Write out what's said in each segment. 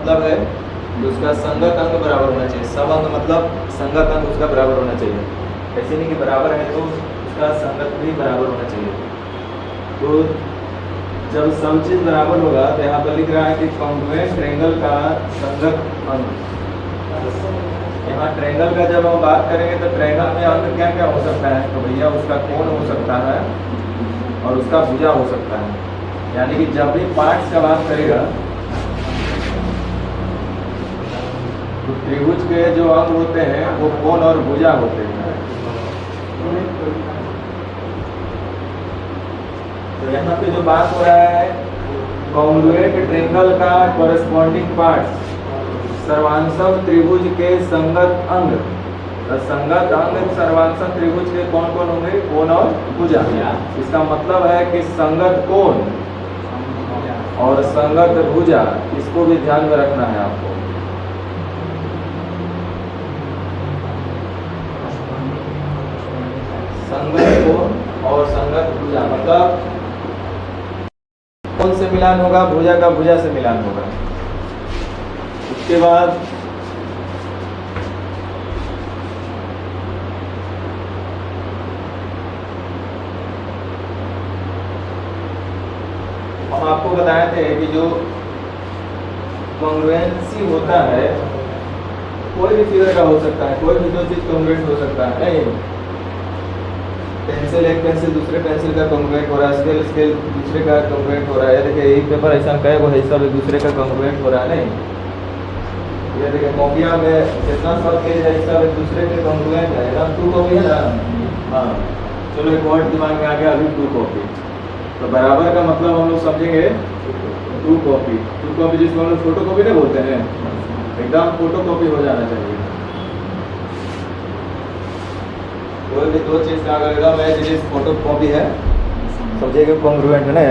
मतलब है कि उसका संगत अंग बराबर होना चाहिए। सब अंग मतलब संगत अंग उसका बराबर होना चाहिए। ऐसे नहीं कि बराबर है तो उसका संगत भी बराबर होना चाहिए। तो जब सब चीज बराबर होगा तो यहाँ पर लिख रहा है कि कॉन्ग्रुएंट ट्रायंगल का संगत अंग। यहाँ ट्रायंगल का जब हम बात करेंगे तो ट्रायंगल में अंग क्या क्या हो सकता है, तो भैया उसका कोण हो सकता है और उसका भुजा हो सकता है। यानी कि जब भी पार्ट्स का बात करेगा तो त्रिभुज के जो अंग होते हैं वो कोण और भुजा होते हैं। तो यहाँ पे जो बात हो रहा है कॉन्ग्रुएंट ट्रायंगल का कॉरेस्पॉन्डिंग पार्ट्स, सर्वांशम त्रिभुज के संगत अंग। तो संगत अंग सर्वांशम त्रिभुज के कौन कौन होंगे, कोण और भुजा। इसका मतलब है कि संगत कोण और संगत भुजा, इसको भी ध्यान में रखना है आपको। संगत कोण और संगत भुजा मतलब कोण से मिलान होगा, भुजा का भुजा से मिलान होगा। उसके बाद हम आपको बताए थे कि जो कॉन्ग्रुएंसी होता है कोई भी फिगर का हो सकता है, कोई भी दो चीज कॉन्ग्रुएंट हो सकता है। नहीं, पेंसिल एक पेंसिल दूसरे पेंसिल का कॉन्ग्रुएंट हो रहा है, स्केल स्केल दूसरे का कॉन्ग्रुएंट हो रहा है। देखिए एक पेपर ऐसा कई वो हिस्सा एक दूसरे का कॉन्ग्रुएंट हो रहा है। नहीं, ये देखिए कॉपियाँ में जितना सब पेज है सब एक दूसरे के कॉन्ग्रुएंट है ना। 2 कॉपी है ना, हाँ चलो एक वर्ड दिमाग में आ गया अभी 2 कॉपी। तो बराबर का मतलब हम लोग समझेंगे 2 कॉपी। 2 कॉपी जिसको हम लोग फोटो कॉपी नहीं बोलते हैं, एकदम फोटो कॉपी हो जाना चाहिए। कोई भी दो चीज का अगर एकदम है जिस फोटो कॉपी है समझिएगा कॉन्ग्रुएंट है ना।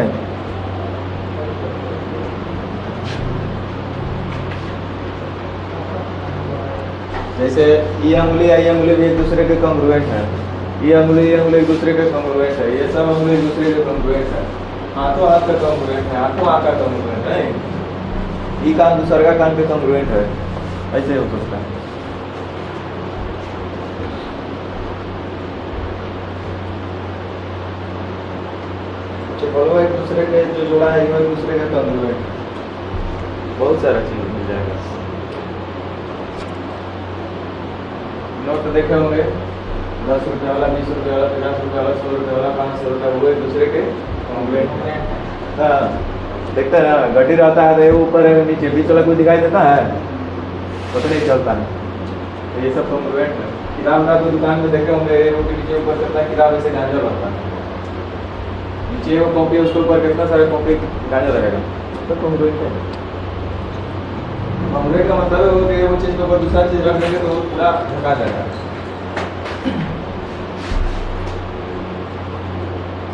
जैसे ये अंगुली भी एक दूसरे के कॉन्ग्रुएंट है, ये अंगुली एक दूसरे के कॉन्ग्रुएंट है, ये सब अंगुली एक दूसरे के कॉन्ग्रुएंट है। हाथों हाथ का कॉन्ग्रुएंट है, हाथों हाथ का कॉन्ग्रुएंट है। ये कान दूसरा का कान पे कॉन्ग्रुएंट है, ऐसे हो सकता है। चलो एक दूसरे के जो जोड़ा है एक दूसरे का कॉन्ग्रुएंट, बहुत सारा चीज मिल जाएगा। नोट तो देखे होंगे 10 रुपये वाला, 20 रुपये वाला, 50 रुपये वाला, 100 रुपये वाला, 500 रुपये, वो एक दूसरे के कॉन्ग्रुएंट। हाँ देखते हैं ना, गड्डी रहता है तो ये ऊपर है नीचे बीच वाला कोई दिखाई देता है, पता नहीं चलता है। तो ये सब कॉन्ग्रुएंट है। किताब का कोई दुकान में देखे होंगे वो के नीचे ऊपर करता है किताब ऐसे गांजा लगता है, नीचे वो कॉपी है उसके ऊपर कितना सारे कॉपी गांजा रहेगा, तो कॉन्ग्रुएंट है। कॉन्ग्रुएंट का मतलब है वो चीज़ के ऊपर दूसरा चीज़ रख देंगे तो पूरा झका जाएगा।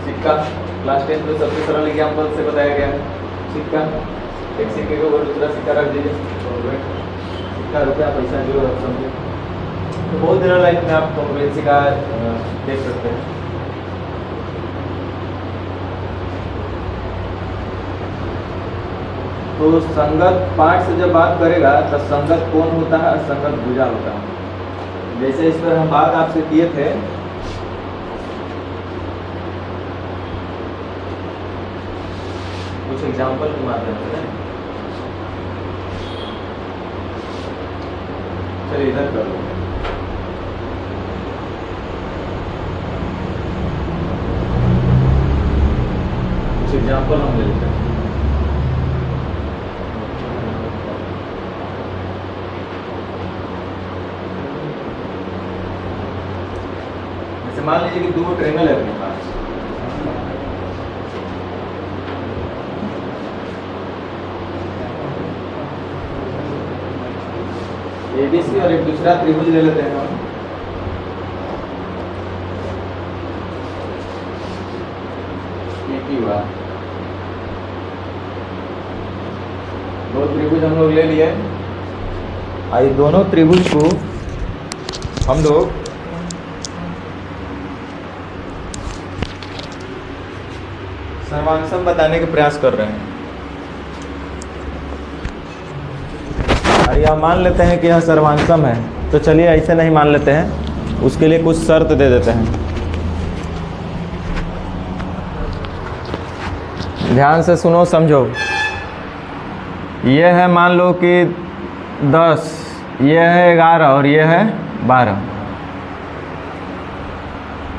सिक्का क्लास 10 में सबसे सरल एग्जाम्पल से बताया गया है। सिक्का, एक सिक्के के ऊपर दूसरा सिक्का रख दीजिए, सिक्का रुपया पैसा जो आप समझे। तो बहुत दिनों लाइफ में आप कॉन्ग्रुएंसी का देख सकते हैं। तो संगत पार्ट से जब बात करेगा तो संगत कोण होता है, संगत भुजा होता है। जैसे इस पर हम बात आपसे किए थे कुछ एग्जाम्पल के माध्यम से। चलिए इधर कर लो। कुछ एग्जाम्पल हम ले लेते हैं। जैसे मान लीजिए कि 2 ट्रायंगल है अपने पास, ABC और एक दूसरा त्रिभुज ले लेते हैं हम। PQ दो त्रिभुज हम लोग ले लिए। आइए दोनों त्रिभुज को हम लोग सर्वांशम बताने के प्रयास कर रहे हैं। और यह मान लेते हैं कि यह सर्वांगसम है, तो चलिए ऐसे नहीं मान लेते हैं, उसके लिए कुछ शर्त दे देते हैं। ध्यान से सुनो समझो। ये है मान लो कि 10, ये है 11 और ये है 12।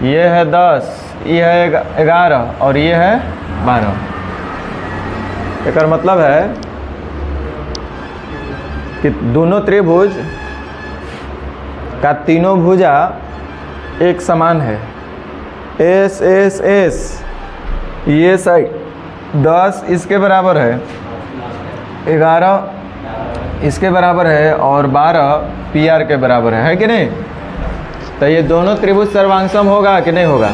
ये है 10, ये है 11 और ये है 12। इसका मतलब है कि दोनों त्रिभुज का तीनों भुजा एक समान है। एस एस एस, ये साइड 10 इसके बराबर है, 11 इसके बराबर है और 12 PR के बराबर है कि नहीं? तो ये दोनों त्रिभुज सर्वांगसम होगा कि नहीं होगा?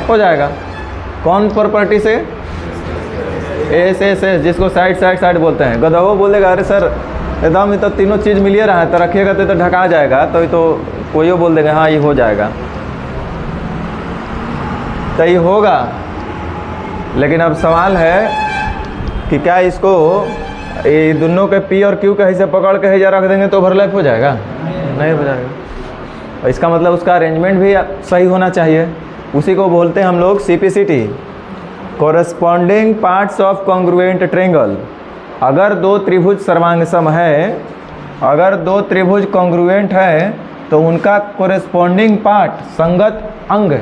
हो जाएगा। कौन प्रॉपर्टी से? एस एस एस, जिसको साइड साइड साइड बोलते हैं। गदहो बोलेगा अरे सर एकदम ये तो तीनों चीज़ मिलिए रहा है, तो रखिएगा तो ढका जाएगा, तो कोई बोल देगा हाँ ये हो जाएगा, तो ये होगा। लेकिन अब सवाल है कि क्या इसको ये दोनों के P और Q के हिस्से पकड़ के हिस्सा रख देंगे तो ओवरलैप हो जाएगा? नहीं हो जाएगा। इसका मतलब उसका अरेंजमेंट भी सही होना चाहिए। उसी को बोलते हैं हम लोग CPCT, corresponding parts of congruent triangle. अगर दो त्रिभुज सर्वांगसम है, अगर दो त्रिभुज कॉन्ग्रुएंट है, तो उनका कॉरेस्पॉन्डिंग पार्ट संगत अंग,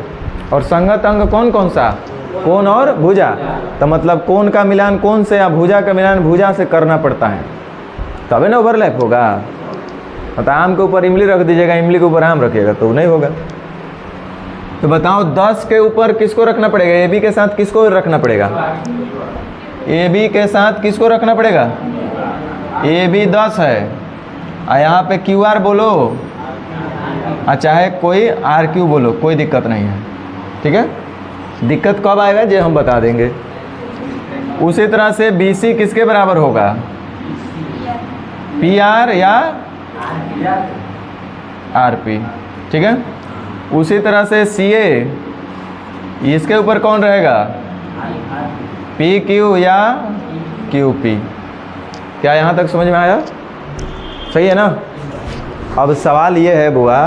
और संगत अंग कौन कौन सा? कोण और भुजा। तो मतलब कोण का मिलान कोण से या भुजा का मिलान भुजा से करना पड़ता है, तभी ना ओवरलैप होगा। मतलब आम के ऊपर इमली रख दीजिएगा, इमली के ऊपर आम रखिएगा तो नहीं होगा। तो बताओ 10 के ऊपर किसको रखना पड़ेगा? AB के साथ किसको रखना पड़ेगा? AB के साथ किसको रखना पड़ेगा? AB 10 है और यहाँ पे QR बोलो और चाहे कोई RQ बोलो, कोई दिक्कत नहीं है, ठीक है। दिक्कत कब आएगा ये हम बता देंगे। उसी तरह से BC किसके बराबर होगा? PR या RP, ठीक है। उसी तरह से CA, इसके ऊपर कौन रहेगा? PQ या QP। क्या यहाँ तक समझ में आया? सही है ना। अब सवाल ये है बुआ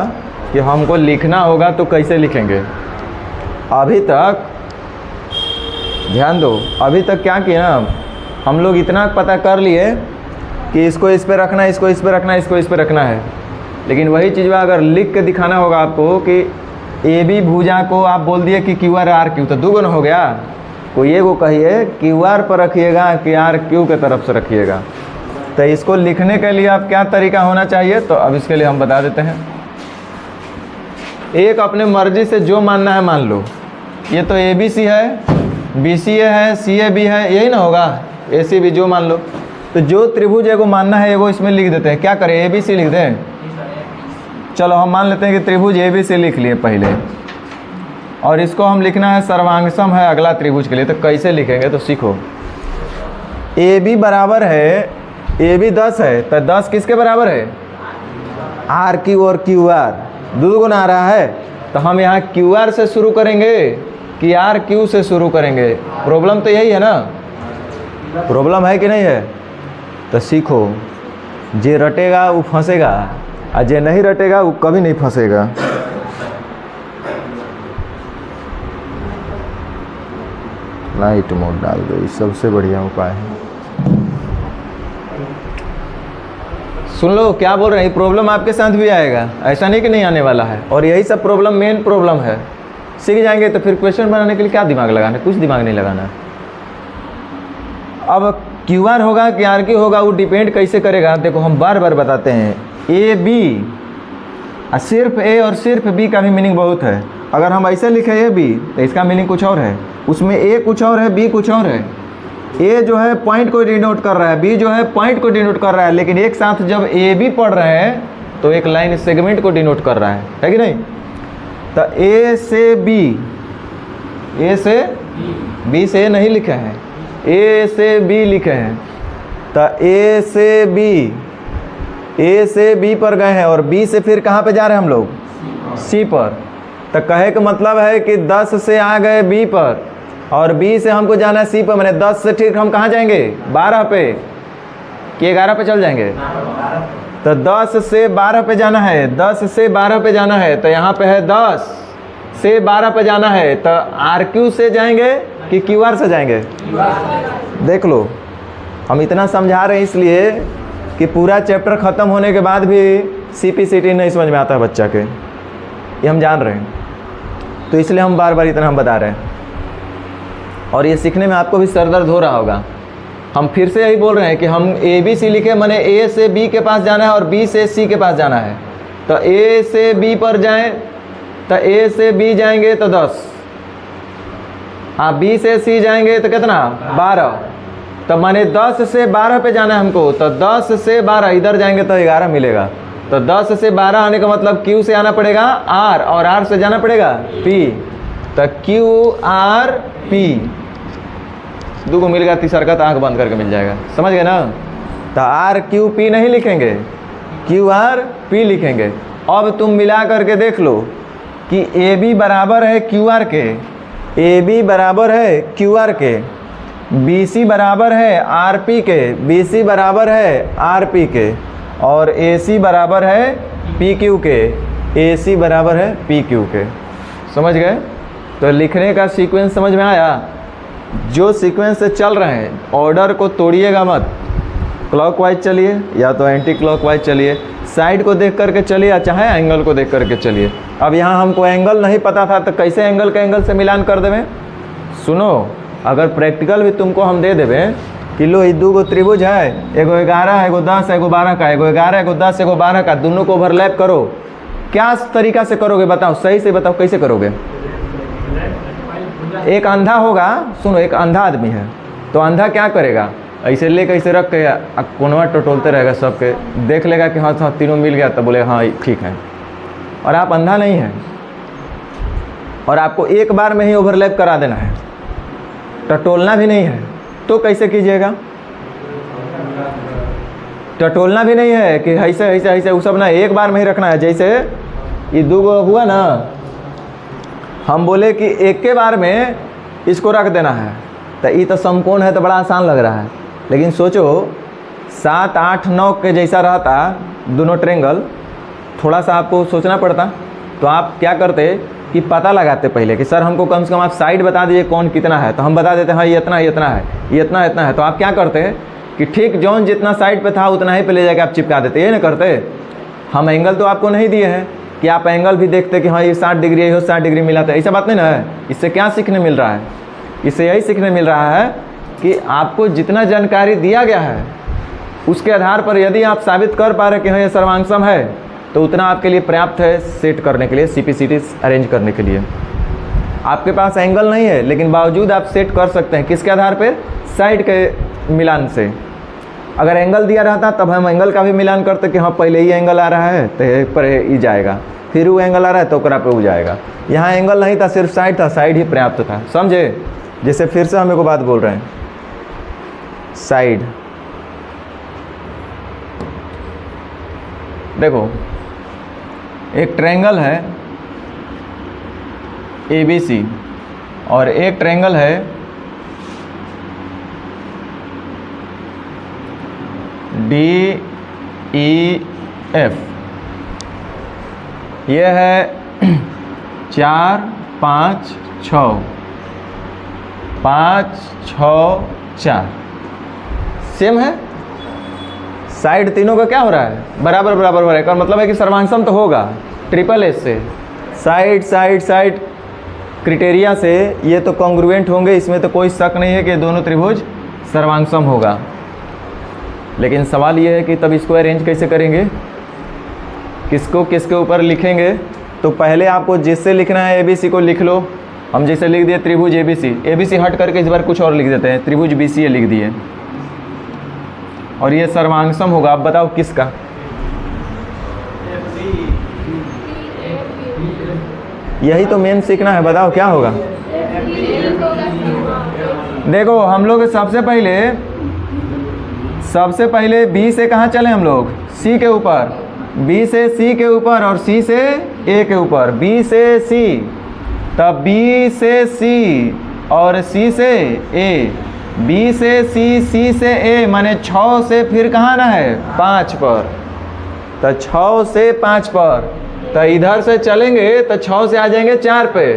कि हमको लिखना होगा तो कैसे लिखेंगे। अभी तक ध्यान दो, अभी तक क्या किया ना, हम लोग इतना पता कर लिए कि इसको इस पे रखना है, इसको इस पे रखना है, इसको इस पे रखना है। लेकिन वही चीज़ अगर लिख के दिखाना होगा आपको कि AB भुजा को आप बोल दिए कि QR RQ, तो 2 गुना हो गया। कोई ये को कहिए QR पर रखिएगा कि RQ के तरफ से रखिएगा। तो इसको लिखने के लिए आप क्या तरीका होना चाहिए, तो अब इसके लिए हम बता देते हैं। एक अपने मर्जी से जो मानना है मान लो। ये तो ABC है, BCA है, CAB है, यही ना होगा। ACB जो मान लो। तो जो त्रिभुज है वो मानना है वो इसमें लिख देते हैं। क्या करें, ABC लिख दें? चलो हम मान लेते हैं कि त्रिभुज ABC लिख लिए पहले, और इसको हम लिखना है सर्वांगसम है अगला त्रिभुज के लिए। तो कैसे लिखेंगे तो सीखो। AB बराबर है, AB 10 है, तो 10 किसके बराबर है? RQ और QR, 2 गुना आ रहा है। तो हम यहाँ QR से शुरू करेंगे कि RQ से शुरू करेंगे? प्रॉब्लम तो यही है ना, प्रॉब्लम है कि नहीं है? तो सीखो, जे रटेगा वो फंसेगा और जे नहीं रटेगा वो कभी नहीं फंसेगा। लाइट मोड डाल दो, सबसे बढ़िया उपाय है। सुन लो क्या बोल रहे हैं, प्रॉब्लम आपके साथ भी आएगा, ऐसा नहीं कि नहीं आने वाला है। और यही सब प्रॉब्लम मेन प्रॉब्लम है। सीख जाएंगे तो फिर क्वेश्चन बनाने के लिए क्या दिमाग लगाना है? कुछ दिमाग नहीं लगाना। अब QR होगा कि RQ होगा वो डिपेंड कैसे करेगा? देखो हम बार बार बताते हैं, AB सिर्फ A और सिर्फ B का भी मीनिंग बहुत है। अगर हम ऐसे लिखें AB तो इसका मीनिंग कुछ और है, उसमें A कुछ और है, B कुछ और है। A जो है पॉइंट को डिनोट कर रहा है, B जो है पॉइंट को डिनोट कर रहा है, लेकिन एक साथ जब AB पढ़ रहे हैं तो एक लाइन सेगमेंट को डिनोट कर रहा है कि नहीं? तो A से B, A से B से नहीं लिखे हैं, A से B लिखे हैं। तो A से B, A से B पर गए हैं और B से फिर कहाँ पे जा रहे हैं हम लोग? C पर। तो कहे का मतलब है कि 10 से आ गए B पर और B से हमको जाना है C पर। मैंने 10 से ठीक हम कहाँ जाएंगे? 12 पे। कि 11 पे चल जाएंगे? तो 10 से 12 पे जाना है, 10 से 12 पे जाना है, तो यहाँ पे है 10 से 12 पे जाना है, तो RQ से जाएंगे कि QR से जाएंगे? देख लो, हम इतना समझा रहे हैं इसलिए कि पूरा चैप्टर ख़त्म होने के बाद भी CPCT नहीं समझ में आता है बच्चा के, ये हम जान रहे हैं, तो इसलिए हम बार बार इतना हम बता रहे हैं। और ये सीखने में आपको भी सर दर्द हो रहा होगा। हम फिर से यही बोल रहे हैं कि हम ABC लिखे, माने A से B के पास जाना है और B से C के पास जाना है। तो A से B पर जाएं, तो A से B जाएंगे तो 10, हाँ B से C जाएंगे तो कितना? 12। तो माने 10 से 12 पे जाना है हमको, तो 10 से 12 इधर जाएंगे तो 11 मिलेगा। तो 10 से 12 आने का मतलब Q से आना पड़ेगा R, और R से जाना पड़ेगा P, तो QR P, दो को मिल गया, तीसरा का तो आँख बंद करके मिल जाएगा, समझ गए ना? तो RQP नहीं लिखेंगे, QRP लिखेंगे। अब तुम मिला करके देख लो कि AB बराबर है QR के, AB बराबर है QR के, BC बराबर है RP के, BC बराबर है RP के, और AC बराबर है PQ के, AC बराबर है PQ के। समझ गए? तो लिखने का सीक्वेंस समझ में आया? जो सीक्वेंस से चल रहे हैं, ऑर्डर को तोड़िएगा मत, क्लॉकवाइज चलिए या तो एंटी क्लॉकवाइज चलिए, साइड को देख करके चलिए या चाहे एंगल को देख करके चलिए। अब यहाँ हमको एंगल नहीं पता था तो कैसे एंगल के एंगल से मिलान कर देवे? सुनो, अगर प्रैक्टिकल भी तुमको हम दे देवे कि लो, 2 त्रिभुज है, एगो 11, एगो 10, एगो 12 का, एगो 11, एगो 10, एगो 12 का, दोनों को ओवरलैप करो, क्या तरीका से करोगे बताओ? सही से बताओ कैसे करोगे? एक अंधा होगा, सुनो, एक अंधा आदमी है, तो अंधा क्या करेगा? ऐसे ले कैसे रख के कोनवा टटोलते रहेगा, सबके देख लेगा कि हाँ तीनों मिल गया, तब बोले हाँ ठीक है। और आप अंधा नहीं है, और आपको एक बार में ही ओवरलैप करा देना है, टटोलना भी नहीं है, तो कैसे कीजिएगा? टटोलना भी नहीं है कि ऐसे ऐसे ऐसे वो सब ना, एक बार में ही रखना है। जैसे ये 2 हुआ ना, हम बोले कि एक के बार में इसको रख देना है, तो ये तो समकोण है, तो बड़ा आसान लग रहा है, लेकिन सोचो 7, 8, 9 के जैसा रहता दोनों ट्रेंगल, थोड़ा सा आपको सोचना पड़ता। तो आप क्या करते कि पता लगाते पहले कि सर हमको कम से कम आप साइड बता दीजिए कौन कितना है, तो हम बता देते हैं हाँ ये इतना है, इतना है, ये इतना इतना है। तो आप क्या करते कि ठीक जौन जितना साइड पे था उतना ही पे ले जाके आप चिपका देते, ये ना करते। हम एंगल तो आपको नहीं दिए हैं कि आप एंगल भी देखते कि हाँ ये 60 डिग्री है, 60 डिग्री मिला था, ऐसा बात नहीं ना है। इससे क्या सीखने मिल रहा है? इससे यही सीखने मिल रहा है कि आपको जितना जानकारी दिया गया है उसके आधार पर यदि आप साबित कर पा रहे कि हाँ ये सर्वांगसम है, तो उतना आपके लिए पर्याप्त है सेट करने के लिए, CPCT अरेंज करने के लिए। आपके पास एंगल नहीं है, लेकिन बावजूद आप सेट कर सकते हैं, किसके आधार पर? साइड के मिलान से। अगर एंगल दिया रहता तब हम एंगल का भी मिलान करते कि हाँ पहले ही एंगल आ रहा है तो एक पर ही जाएगा, फिर वो एंगल आ रहा है तो ओकरा पे वो जाएगा। यहाँ एंगल नहीं था, सिर्फ साइड था, साइड ही पर्याप्त था, समझे? जैसे फिर से हम एक बात बोल रहे हैं, साइड देखो, एक ट्रायंगल है ABC और एक ट्रायंगल है DEF। ये है 4, 5, 6, 5, 6, 4, सेम है। साइड तीनों का क्या हो रहा है? बराबर बराबर हो रहा है, का मतलब है कि सर्वांगसम तो होगा। ट्रिपल एस से साइड साइड साइड क्राइटेरिया से ये तो कॉन्ग्रुएंट होंगे, इसमें तो कोई शक नहीं है कि दोनों त्रिभुज सर्वांगसम होगा। लेकिन सवाल ये है कि तब इसको अरेंज कैसे करेंगे, किसको किसके ऊपर लिखेंगे? तो पहले आपको जिससे लिखना है ABC को लिख लो। हम जैसे लिख दिए त्रिभुज ABC हट करके इस बार कुछ और लिख देते हैं, त्रिभुज BCA लिख दिए, और ये सर्वांगसम होगा। आप बताओ किसका? यही तो मेन सीखना है, बताओ क्या होगा? देखो हम लोग सबसे पहले B से कहाँ चले हम लोग? C के ऊपर, B से C के ऊपर और C से A के ऊपर, B से C, तब B से C और C से A, बी से सी, सी से ए, माने 6 से फिर कहाँ आना है 5 पर, तो 6 से 5 पर, तो इधर से चलेंगे तो 6 से आ जाएंगे 4 पे,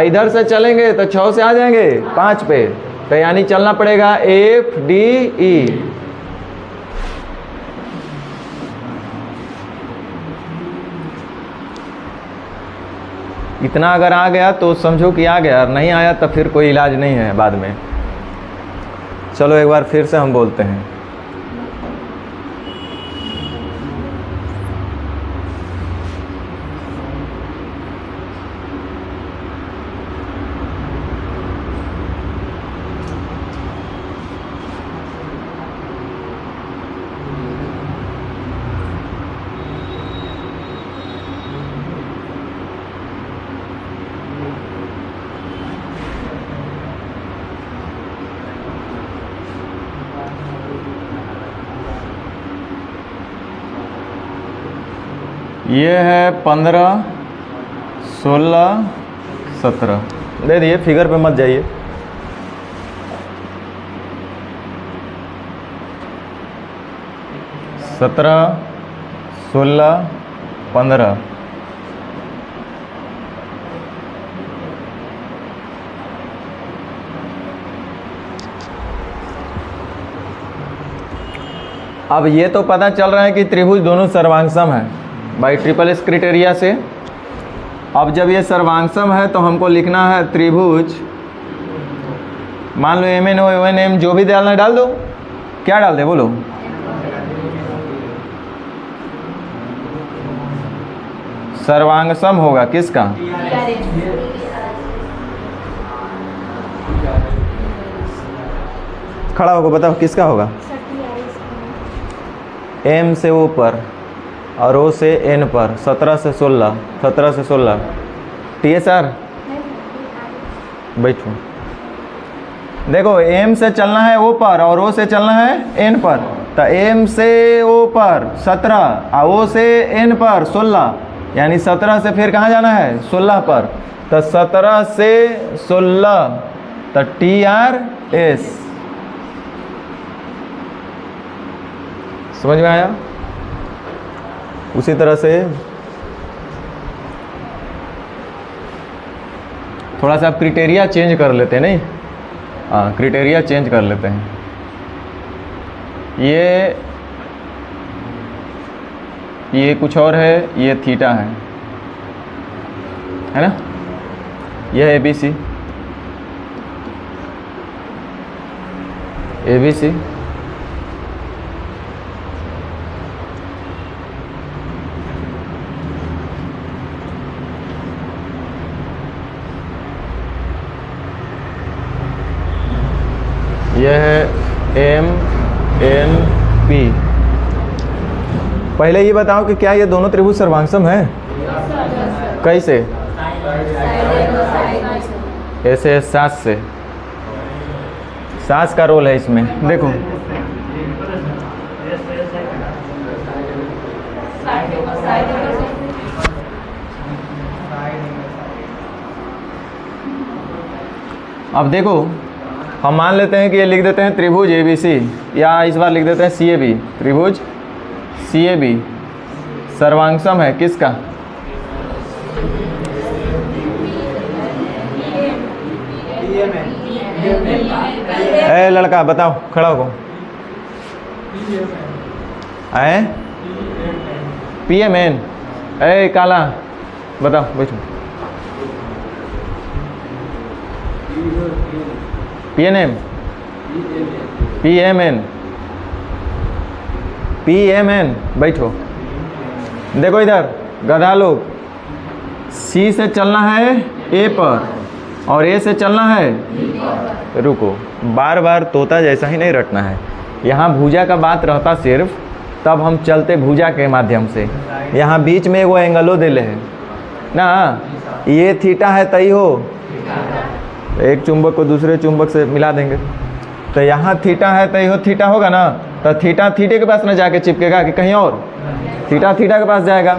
इधर से चलेंगे तो 6 से आ जाएंगे 5 पे, तो यानी चलना पड़ेगा एफ डी ई। इतना अगर आ गया तो समझो कि आ गया, नहीं आया तो फिर कोई इलाज नहीं है बाद में। चलो एक बार फिर से हम बोलते हैं। ये है 15, 16, 17 दे दिए, फिगर पे मत जाइए। सत्रह, 16, 15। अब ये तो पता चल रहा है कि त्रिभुज दोनों सर्वांगसम है बाई ट्रिपल एस क्राइटेरिया से। अब जब ये सर्वांगसम है तो हमको लिखना है त्रिभुज, मान लो M N O N M जो भी डालना है डाल दो। क्या डाल दे बोलो? सर्वांगसम होगा किसका? खड़ा होकर बताओ किसका होगा? एम से ऊपर और ओ से एन पर, 17 से 16, 17 से 16। TSR बैठो। देखो एम से चलना है ओ पर और ओ से चलना है एन पर, तो एम से ओ पर 17 और ओ से एन पर 16, यानी 17 से फिर कहाँ जाना है 16 पर, तो 17 से 16, तो TRS। समझ में आया? उसी तरह से थोड़ा सा आप क्राइटेरिया चेंज कर लेते हैं, नहीं? हाँ, क्राइटेरिया चेंज कर लेते हैं। ये कुछ और है, ये थीटा है ना? यह ABC, ABC, यह है MNP। पहले ये बताओ कि क्या ये दोनों त्रिभुज सर्वांगसम है? कैसे? ऐसे सास से, सास का रोल है इसमें। देखो अब देखो, हम मान लेते हैं कि ये लिख देते हैं त्रिभुज ABC, या इस बार लिख देते हैं CAB। त्रिभुज CAB सर्वांगसम है किसका? ए लड़का बताओ, खड़ा हो। PMN। ए काला बताओ, बैठो। PNM, PMN, बैठो। देखो इधर गधा लोग, C से चलना है A पर और A से चलना है, रुको, बार बार तोता जैसा ही नहीं रटना है। यहाँ भुजा का बात रहता सिर्फ तब हम चलते भुजा के माध्यम से। यहाँ बीच में वो एंगलो दे ले है ना, ये थीटा है तई हो, एक चुंबक को दूसरे चुंबक से मिला देंगे, तो यहाँ थीटा है तो यो थीटा होगा ना, तो थीटा थीटे के पास ना जाके चिपकेगा कि कहीं और, थीटा थीटा के पास जाएगा,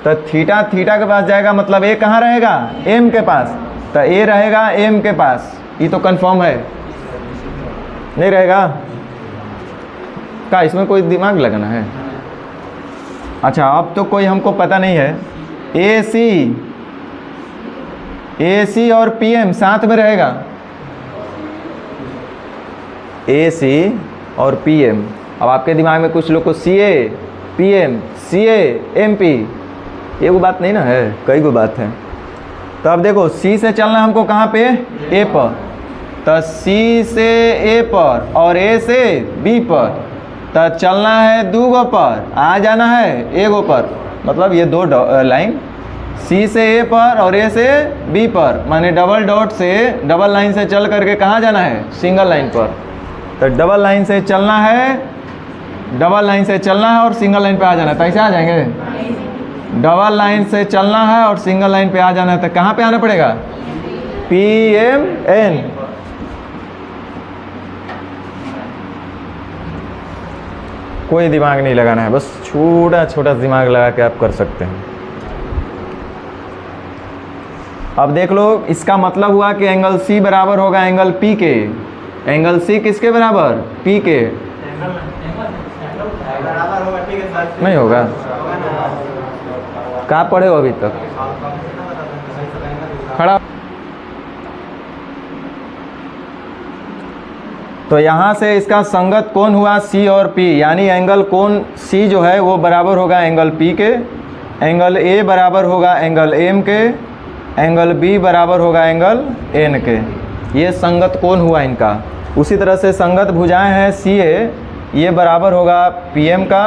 तो थीटा थीटा के पास जाएगा, मतलब ए कहाँ रहेगा? एम के पास, तो ए रहेगा एम के पास। ये तो कंफर्म है, नहीं रहेगा क्या? इसमें कोई दिमाग लगाना है? अच्छा, अब तो कोई हमको पता नहीं है। AC और PM साथ में रहेगा। AC और PM। अब आपके दिमाग में कुछ लोग को CA PM CA MP, ये वो बात नहीं ना है, कई वो बात है। तो अब देखो C से चलना हमको कहाँ पे? A पर। तो C से A पर और A से B पर, तो चलना है 2 गो पर, आ जाना है 1 गो पर। मतलब ये 2 लाइन C से A पर और A से B पर, माने डबल डॉट से डबल लाइन से चल करके कहाँ जाना है? सिंगल लाइन पर। तो डबल लाइन से चलना है, डबल लाइन से चलना है और सिंगल लाइन पे आ जाना है। तो ऐसे आ जाएंगे, डबल लाइन से चलना है और सिंगल लाइन पे आ जाना है। तो कहाँ पे आना पड़ेगा? PMN। कोई दिमाग नहीं लगाना है, बस छोटा छोटा दिमाग लगा के आप कर सकते हैं। अब देख लो, इसका मतलब हुआ कि एंगल C बराबर होगा एंगल P के। एंगल C किसके बराबर? P के। नहीं होगा? कहाँ पढ़े हो अभी तक? खड़ा। तो यहाँ से इसका संगत कोण हुआ C और P, यानी एंगल कोण C जो है वो बराबर होगा एंगल P के, एंगल A बराबर होगा एंगल M के, एंगल B बराबर होगा एंगल N के। ये संगत कोण हुआ इनका। उसी तरह से संगत भुजाएं हैं CA, ये बराबर होगा PM का,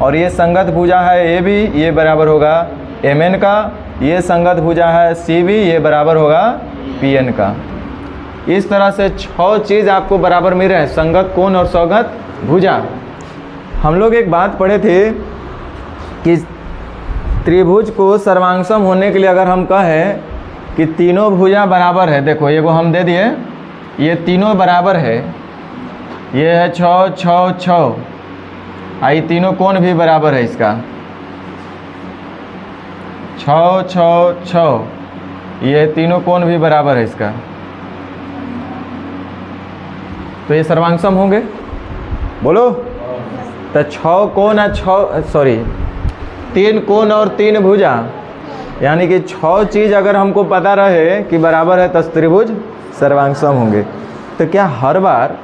और ये संगत भुजा है AB, ये बराबर होगा MN का। ये संगत भुजा है CB, ये बराबर होगा PN का। इस तरह से 6 चीज़ आपको बराबर मिल रहे हैं, संगत कोण और सौगत भुजा। हम लोग एक बात पढ़े थे कि त्रिभुज को सर्वांगसम होने के लिए अगर हम कहें कि तीनों भुजा बराबर है, देखो ये वो हम दे दिए, ये तीनों बराबर है, ये है 6 6 6, आई तीनों कोण भी बराबर है इसका 6 6 6, ये तीनों कोण भी बराबर है इसका, तो ये सर्वांगसम होंगे। बोलो, तो 6 कोण और 3 कोण और 3 भुजा, यानी कि 6 चीज़ अगर हमको पता रहे कि बराबर है तो त्रिभुज सर्वांगसम होंगे। तो क्या हर बार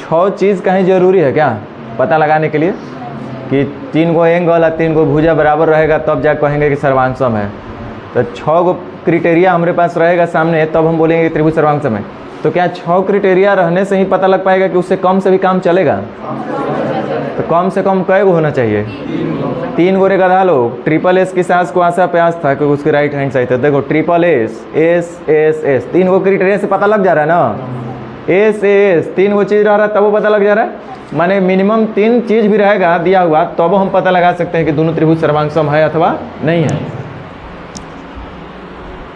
6 चीज़ कहीं ज़रूरी है क्या पता लगाने के लिए कि 3 गो एंगल और 3 गो भुजा बराबर रहेगा तब जा कहेंगे कि सर्वांगसम है? तो 6 गो क्राइटेरिया हमारे पास रहेगा सामने, तब हम बोलेंगे कि त्रिभुज सर्वांगसम है। तो क्या 6 क्राइटेरिया रहने से ही पता लग पाएगा कि उससे कम से भी काम चलेगा? तो कम से कम कै गो होना चाहिए? 3 गोरे गधा लोग, ट्रिपल एस की सास को आशा प्यास था कि उसके राइट हैंड साइड था। देखो triple S S S S, 3 गो क्राइटेरिया से पता लग जा रहा है ना। एस एस 3 गो चीज़ रह रहा है तब वो पता लग जा रहा है, माने मिनिमम 3 चीज़ भी रहेगा दिया हुआ तब हम पता लगा सकते हैं कि दोनों त्रिभुज सर्वांगसम है अथवा नहीं है।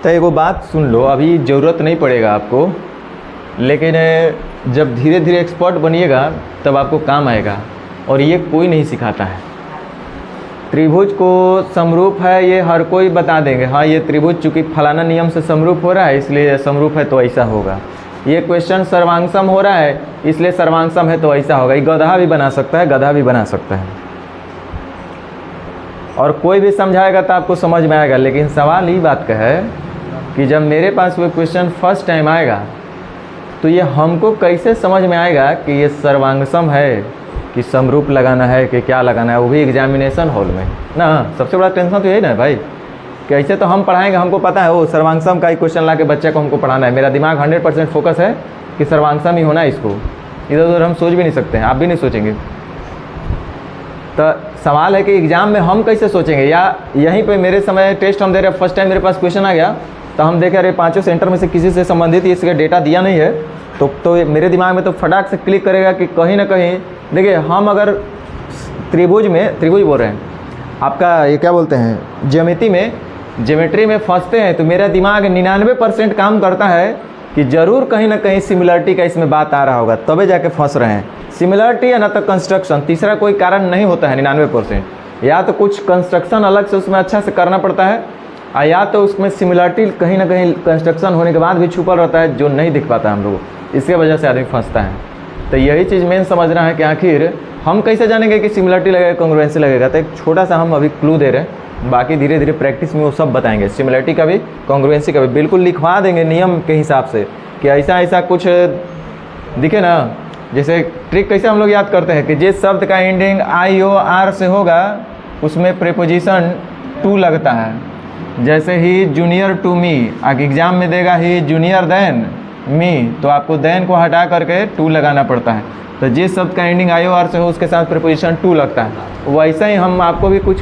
तो एगो बात सुन लो, अभी ज़रूरत नहीं पड़ेगा आपको, लेकिन जब धीरे धीरे एक्सपर्ट बनिएगा तब आपको काम आएगा, और ये कोई नहीं सिखाता है। त्रिभुज को समरूप है ये हर कोई बता देंगे, हाँ ये त्रिभुज चूँकि फलाना नियम से समरूप हो रहा है इसलिए समरूप है तो ऐसा होगा। ये क्वेश्चन सर्वांगसम हो रहा है इसलिए सर्वांगसम है तो ऐसा होगा। ये गधा भी बना सकता है, गधा भी बना सकता है, और कोई भी समझाएगा तो आपको समझ में आएगा। लेकिन सवाल ही बात का है कि जब मेरे पास वो क्वेश्चन फर्स्ट टाइम आएगा तो ये हमको कैसे समझ में आएगा कि ये सर्वांगसम है कि समरूप लगाना है कि क्या लगाना है, वो भी एग्जामिनेशन हॉल में ना। सबसे बड़ा टेंशन तो यही ना भाई, कि ऐसे तो हम पढ़ाएंगे, हमको पता है वो सर्वांगसम का ही क्वेश्चन ला के बच्चे को हमको पढ़ाना है। मेरा दिमाग 100% फोकस है कि सर्वांगसम ही होना है, इसको इधर उधर हम सोच भी नहीं सकते हैं, आप भी नहीं सोचेंगे। तो सवाल है कि एग्ज़ाम में हम कैसे सोचेंगे, या यहीं पे मेरे समय टेस्ट हम दे रहे, फर्स्ट टाइम मेरे पास क्वेश्चन आ गया तो हम देखे अरे 5 सेंटर में से किसी से संबंधित इसका डेटा दिया नहीं है, तो मेरे दिमाग में तो फटाक से क्लिक करेगा कि कहीं ना कहीं। देखिए हम अगर त्रिभुज बोल रहे हैं, आपका ये क्या बोलते हैं ज्योमेट्री में फंसते हैं, तो मेरा दिमाग 99% काम करता है कि ज़रूर कहीं ना कहीं सिमिलरिटी का इसमें बात आ रहा होगा, तबे जाके फंस रहे हैं। सिमिलरिटी या ना तो कंस्ट्रक्शन, तीसरा कोई कारण नहीं होता है 99%। या तो कुछ कंस्ट्रक्शन अलग से उसमें अच्छा से करना पड़ता है, या तो उसमें सिमिलरिटी कहीं ना कहीं कंस्ट्रक्शन होने के बाद भी छुपा रहता है जो नहीं दिख पाता हम लोग, इसके वजह से आदमी फंसता है। तो यही चीज़ मेन समझना है कि आखिर हम कैसे जानेंगे कि सिमिलरिटी लगेगा कॉन्ग्रुएंसी लगेगा। तो एक छोटा सा हम अभी क्लू दे रहे हैं, बाकी धीरे धीरे प्रैक्टिस में वो सब बताएंगे। सिमिलरिटी का भी कॉन्ग्रुएंसी का भी बिल्कुल लिखवा देंगे नियम के हिसाब से कि ऐसा ऐसा कुछ दिखे ना। जैसे ट्रिक कैसे हम लोग याद करते हैं कि जिस शब्द का एंडिंग IOR से होगा उसमें प्रीपोजिशन टू लगता है। जैसे ही जूनियर टू मी, एग्जाम में देगा ही जूनियर देन मी, तो आपको देन को हटा करके टू लगाना पड़ता है। तो जिस शब्द का एंडिंग IOR से हो उसके साथ प्रीपोजिशन टू लगता है। वैसा ही हम आपको भी कुछ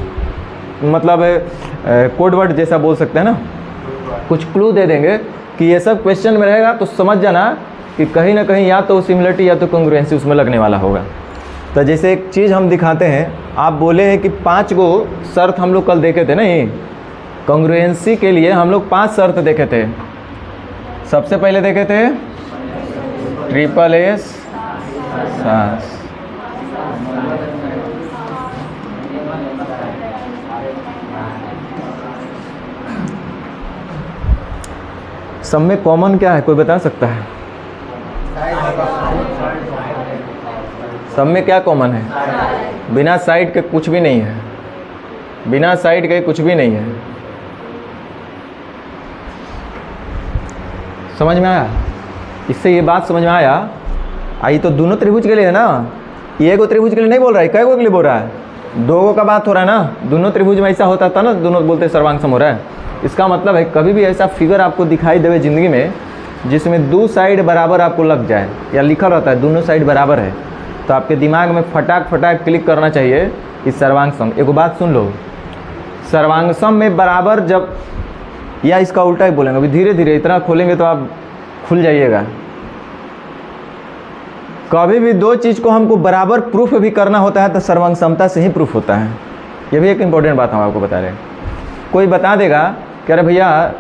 मतलब कोड वर्ड जैसा बोल सकते हैं ना, कुछ क्लू दे देंगे कि ये सब क्वेश्चन में रहेगा तो समझ जाना कि कहीं ना कहीं या तो सिमिलरिटी या तो कॉन्ग्रुएंसी उसमें लगने वाला होगा। तो जैसे एक चीज़ हम दिखाते हैं, आप बोले हैं कि 5 गो शर्त हम लोग कल देखे थे ना, ये कॉन्ग्रुएंसी के लिए हम लोग 5 शर्त देखे थे। सबसे पहले देखे थे ट्रिपल एस सास, सब में कॉमन क्या है कोई बता सकता है? सब में क्या कॉमन है? बिना साइड के कुछ भी नहीं है, बिना साइड के कुछ भी नहीं है। समझ में आया? इससे ये बात समझ में आया। आई तो दोनों त्रिभुज के लिए है ना, ये को त्रिभुज के लिए नहीं बोल रहा है, कै को के लिए बोल रहा है? 2 का बात हो रहा है ना। दोनों त्रिभुज में ऐसा होता था ना, दोनों बोलते सर्वांग सम हो रहा है। इसका मतलब है कभी भी ऐसा फिगर आपको दिखाई देवे ज़िंदगी में जिसमें 2 साइड बराबर आपको लग जाए या लिखा रहता है दोनों साइड बराबर है, तो आपके दिमाग में फटाक फटाक क्लिक करना चाहिए कि सर्वांग सम। एक बात सुन लो, सर्वांग सम में बराबर जब, या इसका उल्टा ही बोलेंगे, अभी धीरे धीरे इतना खोलेंगे तो आप खुल जाइएगा। कभी भी 2 चीज़ को हमको बराबर प्रूफ भी करना होता है तो सर्वांग समता से ही प्रूफ होता है। ये भी एक इंपॉर्टेंट बात हम आपको बता रहे हैं। कोई बता देगा कि अरे भैया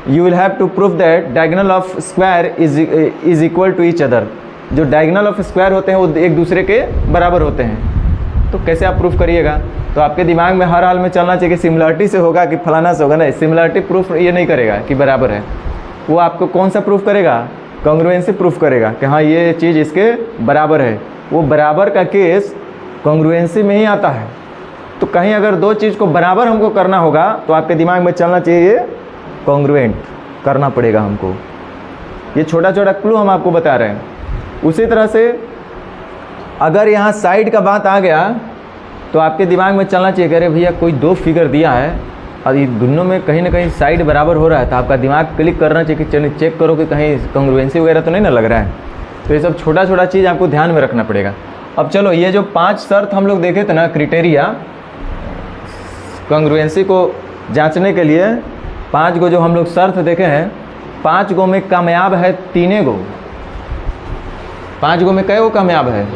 you will have to proof that diagonal of square is equal to each other. जो डायगोनल ऑफ स्क्वायर होते हैं वो एक दूसरे के बराबर होते हैं, तो कैसे आप प्रूफ करिएगा? तो आपके दिमाग में हर हाल में चलना चाहिए कि सिमिलरिटी से होगा कि फलाना से होगा। नहीं, सिमिलरिटी प्रूफ ये नहीं करेगा कि बराबर है। वो आपको कौन सा प्रूफ करेगा? कॉन्ग्रुएंसी प्रूफ करेगा कि हाँ ये चीज़ इसके बराबर है। वो बराबर का केस कॉन्ग्रुएंसी में ही आता है। तो कहीं अगर 2 चीज़ को बराबर हमको करना होगा तो आपके दिमाग में चलना चाहिए कॉन्ग्रुएंट करना पड़ेगा हमको। ये छोटा छोटा क्लू हम आपको बता रहे हैं। उसी तरह से अगर यहाँ साइड का बात आ गया तो आपके दिमाग में चलना चाहिए कि अरे भैया कोई 2 फिगर दिया है और ये दोनों में कहीं ना कहीं साइड बराबर हो रहा है, तो आपका दिमाग क्लिक करना चाहिए कि चलिए चेक करो कि कहीं कॉन्ग्रुएंसी वगैरह तो नहीं ना लग रहा है। तो ये सब छोटा छोटा चीज़ आपको ध्यान में रखना पड़ेगा। अब चलो ये जो 5 शर्त हम लोग देखे थे ना, क्राइटेरिया कॉन्ग्रुएंसी को जांचने के लिए 5 गो जो हम लोग शर्त देखे हैं, 5 गो में कामयाब है 3 गो। 5 गो में कै गो कामयाब है?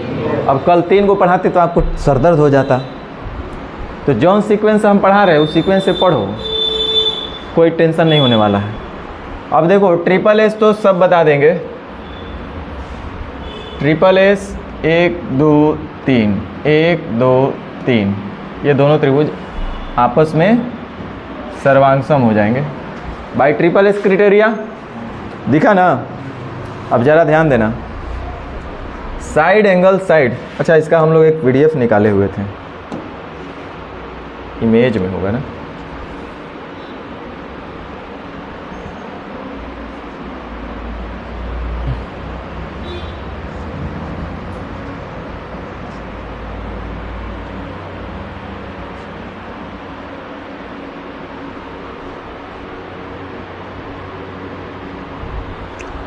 अब कल 3 गो पढ़ाते तो आपको सरदर्द हो जाता। तो जौन सीक्वेंस हम पढ़ा रहे हैं उस सीक्वेंस से पढ़ो, कोई टेंशन नहीं होने वाला है। अब देखो ट्रिपल एस तो सब बता देंगे। ट्रिपल एस 1 2 3 1 2 3, ये दोनों त्रिभुज आपस में सर्वांग सम हो जाएंगे बाई ट्रिपल एस क्राइटेरिया। दिखा ना? अब ज़रा ध्यान देना, साइड एंगल साइड। अच्छा, इसका हम लोग एक PDF निकाले हुए थे, इमेज में होगा ना।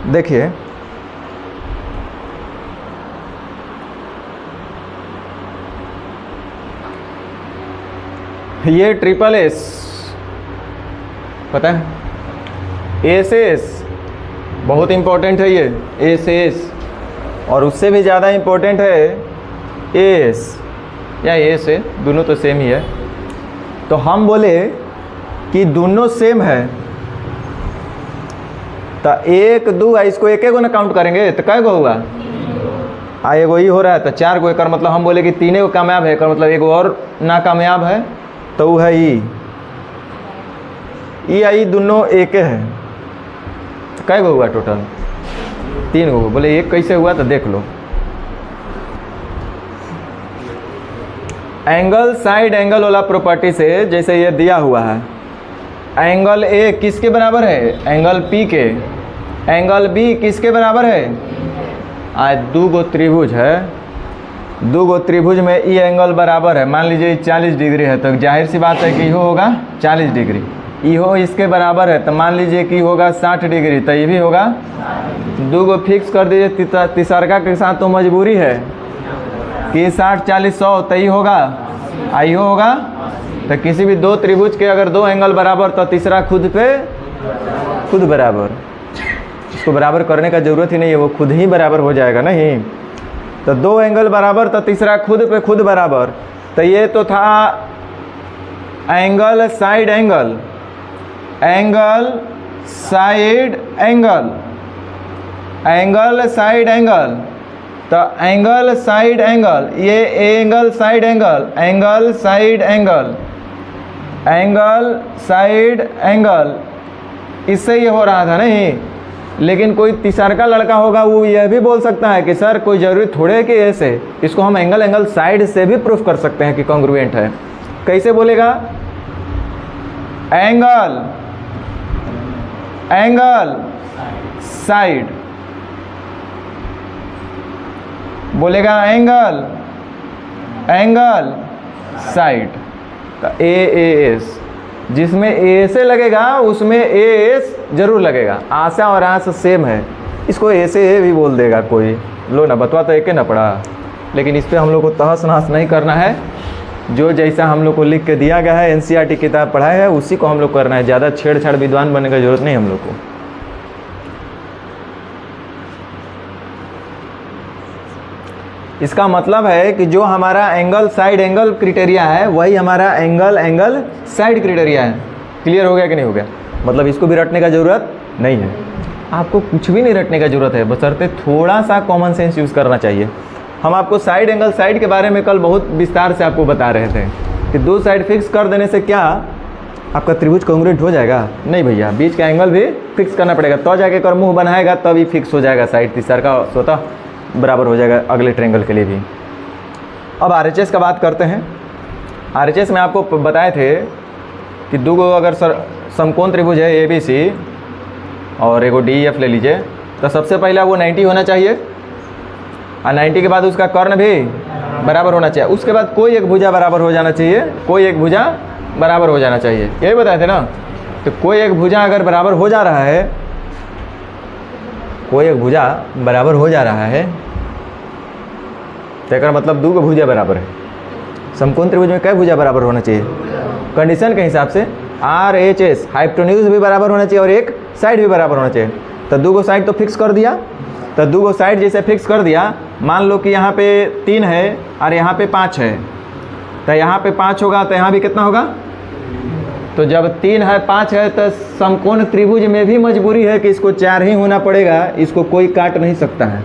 देखिए ये ट्रिपल एस पता है, एस एस बहुत इंपॉर्टेंट है ये एस एस, और उससे भी ज़्यादा इंपॉर्टेंट है एस या एस है, दोनों तो सेम ही है। तो हम बोले कि दोनों सेम है तो 1 2 इसको एक गो ना काउंट करेंगे तो कै गो हुआ? एगो ही हो रहा है तो 4 गो। एक मतलब हम बोले कि 3 गो कामयाब है, मतलब एगो और नाकामयाब है तो वो है ई आई दोनों एक है। तो कै गो हुआ टोटल? 3 गो। बोले एक कैसे हुआ तो देख लो, एंगल साइड एंगल वाला प्रॉपर्टी से, जैसे ये दिया हुआ है, एंगल ए किसके बराबर है? एंगल पी के। एंगल बी किसके बराबर है? आज दो गो त्रिभुज है, दो गो त्रिभुज में ई एंगल बराबर है। मान लीजिए 40 डिग्री है, तो जाहिर सी बात है कि इहो होगा 40 डिग्री। इहो इसके बराबर है, तो मान लीजिए कि होगा 60 डिग्री, तो ये भी होगा। दो गो फिक्स कर दीजिए, तीसरका के साथ तो मजबूरी है कि 60 40 100, तो ये होगा आई होगा। तो किसी भी दो त्रिभुज के अगर दो एंगल बराबर, तो तीसरा खुद पे खुद बराबर। इसको बराबर करने का ज़रूरत ही नहीं है, वो खुद ही बराबर हो जाएगा। नहीं तो दो एंगल बराबर, तो तीसरा खुद पे खुद बराबर। तो ये तो था angle side angle, angle side angle, angle side angle. तो एंगल साइड एंगल, ये angle side angle, angle side angle, angle side angle, इससे ये हो रहा था नहीं। लेकिन कोई तीसरा लड़का होगा, वो यह भी बोल सकता है कि सर कोई ज़रूरी थोड़े है कि ऐसे, इसको हम एंगल एंगल साइड से भी प्रूफ कर सकते हैं कि कॉन्ग्रुएंट है। कैसे बोलेगा? एंगल एंगल साइड, बोलेगा एंगल एंगल साइड। तो एस, जिसमें ए से लगेगा उसमें एस जरूर लगेगा। आशा और आस सेम है, इसको ए से ए भी बोल देगा कोई। लो ना, बतवा तो एक ही ना पड़ा, लेकिन इस पर हम लोग को तहस नहस नहीं करना है। जो जैसा हम लोग को लिख के दिया गया है, एनसीईआरटी किताब पढ़ाया है, उसी को हम लोग करना है। ज़्यादा छेड़छाड़ विद्वान बनने की जरूरत नहीं हम लोग को। इसका मतलब है कि जो हमारा एंगल साइड एंगल क्राइटेरिया है, वही हमारा एंगल एंगल साइड क्राइटेरिया है। क्लियर हो गया कि नहीं हो गया? मतलब इसको भी रटने का ज़रूरत नहीं है, आपको कुछ भी नहीं रटने का ज़रूरत है, बशर्ते थोड़ा सा कॉमन सेंस यूज़ करना चाहिए। हम आपको साइड एंगल साइड के बारे में कल बहुत विस्तार से आपको बता रहे थे कि दो साइड फिक्स कर देने से क्या आपका त्रिभुज कॉन्ग्रुएंट हो जाएगा? नहीं भैया, बीच का एंगल भी फिक्स करना पड़ेगा, तो जाके कर मुँह बनाएगा तभी फिक्स हो जाएगा साइड, तीसरा का स्वतः बराबर हो जाएगा अगले ट्रायंगल के लिए भी। अब आरएचएस का बात करते हैं। आरएचएस में आपको बताए थे कि दो गो अगर समकोण त्रिभुज है ABC और एगो DEF ले लीजिए, तो सबसे पहला वो 90 होना चाहिए, और 90 के बाद उसका कर्ण भी बराबर होना चाहिए। उसके बाद कोई एक भुजा बराबर हो जाना चाहिए, कोई एक भुजा बराबर हो जाना चाहिए, यही बताए थे ना। तो कोई एक भुजा अगर बराबर हो जा रहा है, कोई एक भुजा बराबर हो जा रहा है, तो मतलब दो भुजा बराबर है। समकोण त्रिभुज में कई भुजा बराबर होना चाहिए? कंडीशन के हिसाब से RHS हाइपोटेन्यूज भी बराबर होना चाहिए और एक साइड भी बराबर होना चाहिए। तो दो गो साइड तो फिक्स कर दिया, तो दो गो साइड जैसे फिक्स कर दिया, मान लो कि यहाँ पे 3 है और यहाँ पे 5 है, तो यहाँ पे 5 होगा तो यहाँ भी कितना होगा? तो जब 3 है 5 है, तो समकोण त्रिभुज में भी मजबूरी है कि इसको 4 ही होना पड़ेगा, इसको कोई काट नहीं सकता है।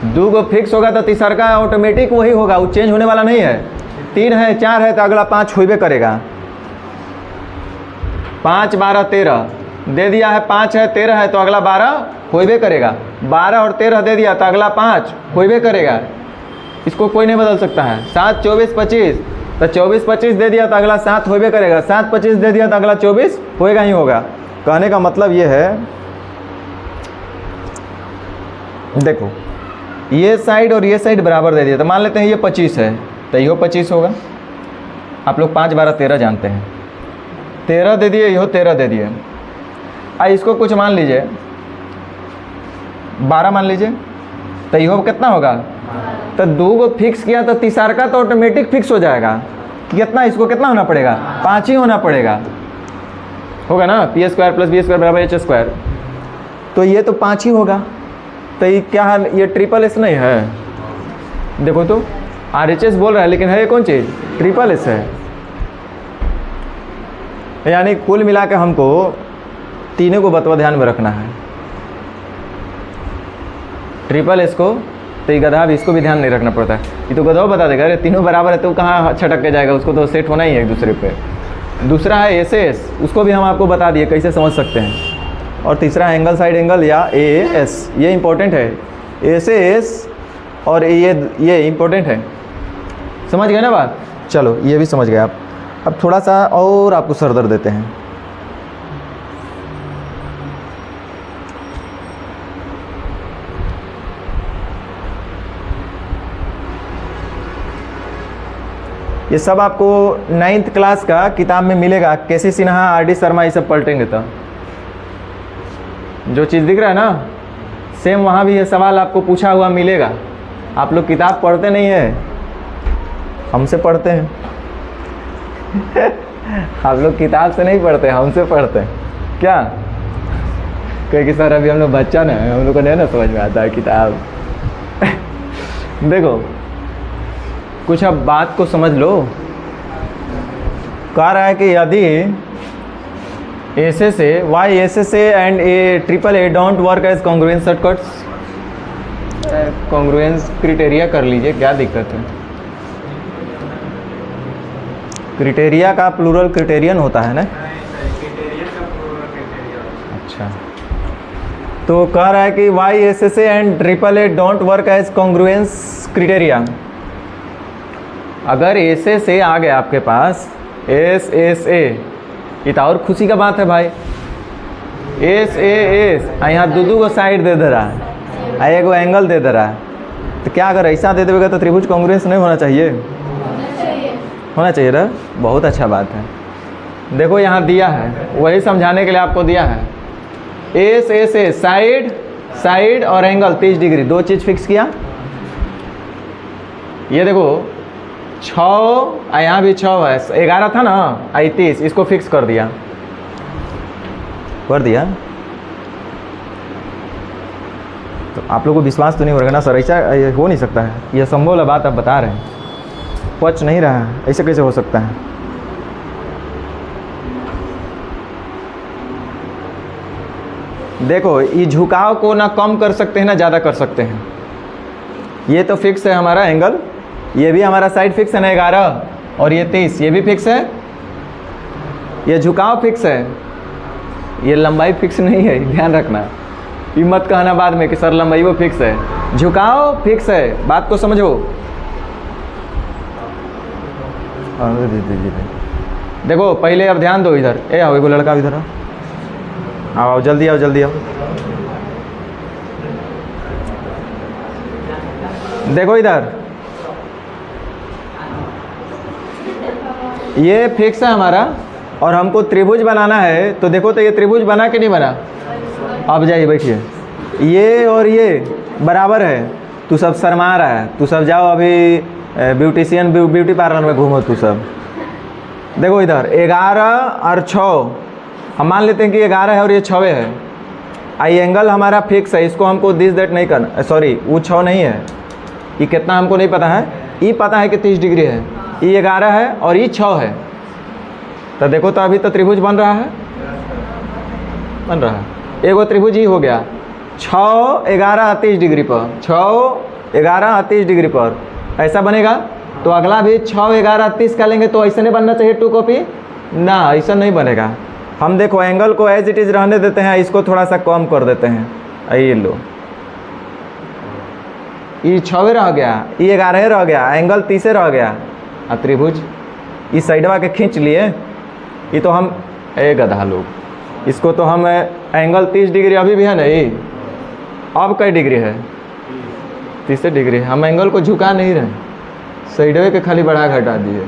दो गो फिक्स होगा तो तीसरा का ऑटोमेटिक वही होगा, वो चेंज होने वाला नहीं है। 3 है 4 है तो अगला 5 होइबे करेगा। 5 12 13 दे दिया है, 5 है 13 है तो अगला 12 होइबे करेगा। 12 और 13 दे दिया तो अगला 5 होइबे करेगा, इसको कोई नहीं बदल सकता है। 7 24 25 तो 24 25 दे दिया तो अगला 7 होइबे करेगा, 7 25 दे दिया तो अगला 24 होएगा ही होगा। कहने का मतलब ये है, देखो ये साइड और ये साइड बराबर दे दिया, तो मान लेते हैं ये 25 है तो यो 25 होगा। आप लोग 5 12 13 जानते हैं, 13 दे दिए, यो 13 दे दिए। इसको कुछ मान लीजिए 12 मान लीजिए, तो यो कितना होगा? तो दो को फिक्स किया तो तीसरा का तो ऑटोमेटिक फिक्स हो जाएगा। कितना, इसको कितना होना पड़ेगा? 5 ही होना पड़ेगा, होगा ना। p² + b² = h²। तो ये तो 5 ही होगा। तो ये क्या है? ये SSS नहीं है। देखो तो RHS बोल रहा है, लेकिन है ये कौन चीज़? SSS है। यानी कुल मिला के हमको तीनों को बतवा ध्यान में रखना है। SSS को तो ये गधा भी, इसको भी ध्यान नहीं रखना पड़ता है। ये तो गधा बता देगा, अरे तीनों बराबर है तो कहाँ छटक के जाएगा, उसको तो सेट होना ही है एक दूसरे पे। दूसरा है SS, उसको भी हम आपको बता दिए कैसे समझ सकते हैं। और तीसरा एंगल साइड एंगल या AS, ये इंपॉर्टेंट है। SS और ये इंपॉर्टेंट है। समझ गए ना बात? चलो ये भी समझ गए आप। अब थोड़ा सा और आपको सर दर्द देते हैं। ये सब आपको 9th क्लास का किताब में मिलेगा। केसी सिन्हा, आर डी शर्मा, ये सब पलटेंगे तो जो चीज़ दिख रहा है ना, सेम वहाँ भी ये सवाल आपको पूछा हुआ मिलेगा। आप लोग किताब पढ़ते नहीं है, हमसे पढ़ते हैं। आप लोग किताब से नहीं पढ़ते, हमसे पढ़ते हैं। क्या कहे कि सर अभी हम लोग बच्चा ना, हम लोग को नहीं ना समझ में आता है किताब। देखो कुछ अब बात को समझ लो। कह रहा है कि यदि S A Y S A and A triple A don't work as congruence shortcuts, congruence criteria कर लीजिए, क्या दिक्कत है? क्राइटेरिया का प्लूरल क्राइटेरियन होता है ना? अच्छा, तो कह रहा है कि Y S A and triple A don't work as congruence criteria. अगर एस ए आ गया आपके पास, एस ए, ये तो और खुशी का बात है भाई। एस यहाँ दो को साइड दे रहा है, एक एंगल दे रहा है, तो क्या अगर ऐसा दे देगा तो त्रिभुज कॉन्ग्रुएंस नहीं होना चाहिए? होना चाहिए ना। बहुत अच्छा बात है। देखो यहाँ दिया है, वही समझाने के लिए आपको दिया है। एस ए साइड और एंगल 30 डिग्री, दो चीज़ फिक्स किया। ये देखो 6, यहाँ भी 6 है, 11 था ना, 30, इसको फिक्स कर दिया। तो आप लोगों को विश्वास तो नहीं हो रहा ना सर, ऐसा हो नहीं सकता है, यह संभव बात आप बता रहे हैं, पच नहीं रहा है, ऐसे कैसे हो सकता है? देखो ये झुकाव को ना कम कर सकते हैं ना ज़्यादा कर सकते हैं। ये तो फिक्स है हमारा एंगल, ये भी हमारा साइड फिक्स है ना 11, और ये 30, ये भी फिक्स है। ये झुकाव फिक्स है, ये लंबाई फिक्स नहीं है, ध्यान रखना। ये मत कहना बाद में कि सर लंबाई वो फिक्स है, झुकाव फिक्स है। बात को समझो। देखो पहले अब ध्यान दो, इधर ए आओ, एगो लड़का इधर आओ, जल्दी आओ, जल्दी आओ। देखो इधर, ये फिक्स है हमारा और हमको त्रिभुज बनाना है। तो देखो तो ये त्रिभुज बना कि नहीं बना? अब जाइए बैठिए। ये और ये बराबर है। तू सब शर्मा रहा है, तू सब जाओ अभी ब्यूटी पार्लर में घूमो तू सब। देखो इधर 11 और 6, हम मान लेते हैं कि 11 है और ये 6 है। आई एंगल हमारा फिक्स है, इसको हमको दिस दैट नहीं करना, सॉरी वो 6 नहीं है, ये कितना हमको नहीं पता है, ये पता है कि 30 डिग्री है। ये 11 है और ये 6 है। तो देखो तो अभी तो त्रिभुज बन रहा है, एगो त्रिभुज ही हो गया। 6, 11, 30 डिग्री पर, 6, 11, 30 डिग्री पर ऐसा बनेगा। तो अगला भी 6, 11, 30 का लेंगे तो ऐसा नहीं बनना चाहिए 2 कॉपी ना, ऐसा नहीं बनेगा। हम देखो एंगल को एज इट इज़ रहने देते हैं, इसको थोड़ा सा कम कर देते हैं। ये लो, ये 6 रह गया, ये 11 रह गया, एंगल 30 रह गया, और त्रिभुज इस साइडवा के खींच लिए। ये तो हम गधा लोग, इसको तो हम एंगल 30 डिग्री अभी भी है ना, ये अब कई डिग्री है? 30 डिग्री। हम एंगल को झुका नहीं रहे, साइडवे के खाली बढ़ा घटा दिए।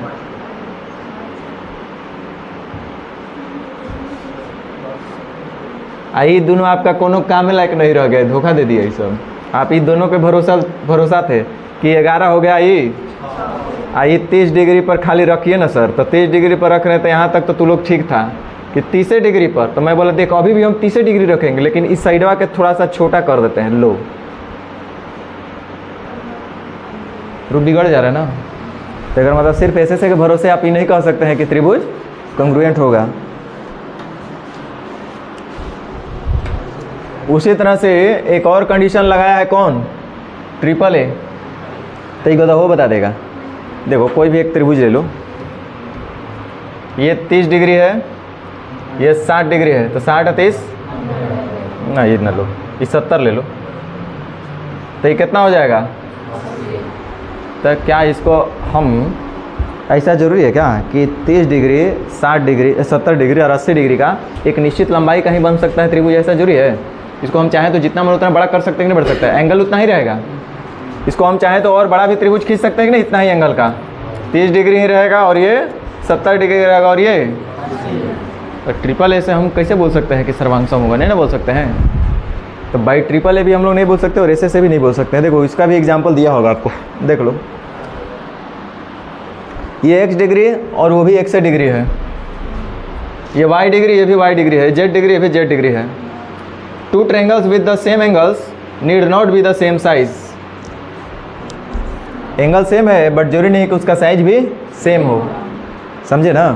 आई दोनों आपका कोनो काम में लायक नहीं रह गए, धोखा दे दिया ये सब। आप ये दोनों पे भरोसा थे कि 11 हो गया, ये 30 डिग्री पर खाली रखिए ना सर। तो 30 डिग्री पर रख रहे हैं, तो यहाँ तक तो तू लोग ठीक था कि 30 डिग्री पर। तो मैं बोला देखो अभी भी हम 30 डिग्री रखेंगे, लेकिन इस साइडवा के थोड़ा सा छोटा कर देते हैं। लो रूप बिगड़ जा रहा है ना। तो अगर मतलब सिर्फ ऐसे के भरोसे आप ये नहीं कह सकते हैं कि त्रिभुज कॉन्ग्रुएंट होगा। उसी तरह से एक और कंडीशन लगाया है, कौन? Triple A. तो ये वो बता देगा। देखो कोई भी एक त्रिभुज ले लो, ये 30 डिग्री है, ये 60 डिग्री है, तो 60 और 30 ना, ये ना लो, ये 70 ले लो, तो ये कितना हो जाएगा? तो क्या इसको हम ऐसा ज़रूरी है क्या कि 30 डिग्री 60 डिग्री 70 डिग्री और 80 डिग्री का एक निश्चित लंबाई का ही बन सकता है त्रिभुज, ऐसा जरूरी है? इसको हम चाहें तो जितना मन उतना बड़ा कर सकते हैं कि नहीं बढ़ सकता है? एंगल उतना ही रहेगा। इसको हम चाहें तो और बड़ा भी त्रिभुज खींच सकते हैं कि नहीं, इतना ही एंगल का 30 डिग्री ही रहेगा और ये 70 डिग्री रहेगा और ये तो ट्रिपल ए से हम कैसे बोल सकते हैं कि सर्वांग होगा? नहीं ना बोल सकते हैं। तो बाई ट्रिपल ए भी हम लोग नहीं बोल सकते और ऐसे से भी नहीं बोल सकते हैं। देखो इसका भी एग्जाम्पल दिया होगा आपको, देख लो। ये x डिग्री और वो भी x से डिग्री है, ये y डिग्री, ये भी y डिग्री है, z डिग्री, ये भी z डिग्री है। Two triangles with the same angles need not be the same size. Angle same है बट जरूरी नहीं कि उसका साइज भी सेम हो, समझे ना?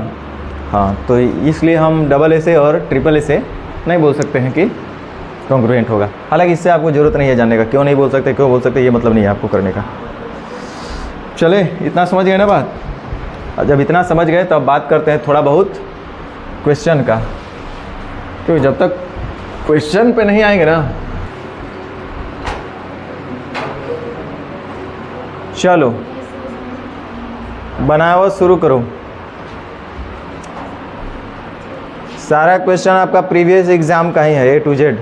हाँ, तो इसलिए हम डबल ए से और ट्रिपल ए से नहीं बोल सकते हैं कि कॉन्ग्रुएंट होगा। हालांकि इससे आपको ज़रूरत नहीं है जानने का, क्यों नहीं बोल सकते, क्यों बोल सकते, ये मतलब नहीं है आपको करने का। चले, इतना समझ गए ना बात? जब इतना समझ गए तो अब बात करते हैं थोड़ा बहुत क्वेश्चन का, क्योंकि जब तक क्वेश्चन पे नहीं आएंगे ना, चलो बनाओ, शुरू करो। सारा क्वेश्चन आपका प्रीवियस एग्जाम का ही है, A to Z।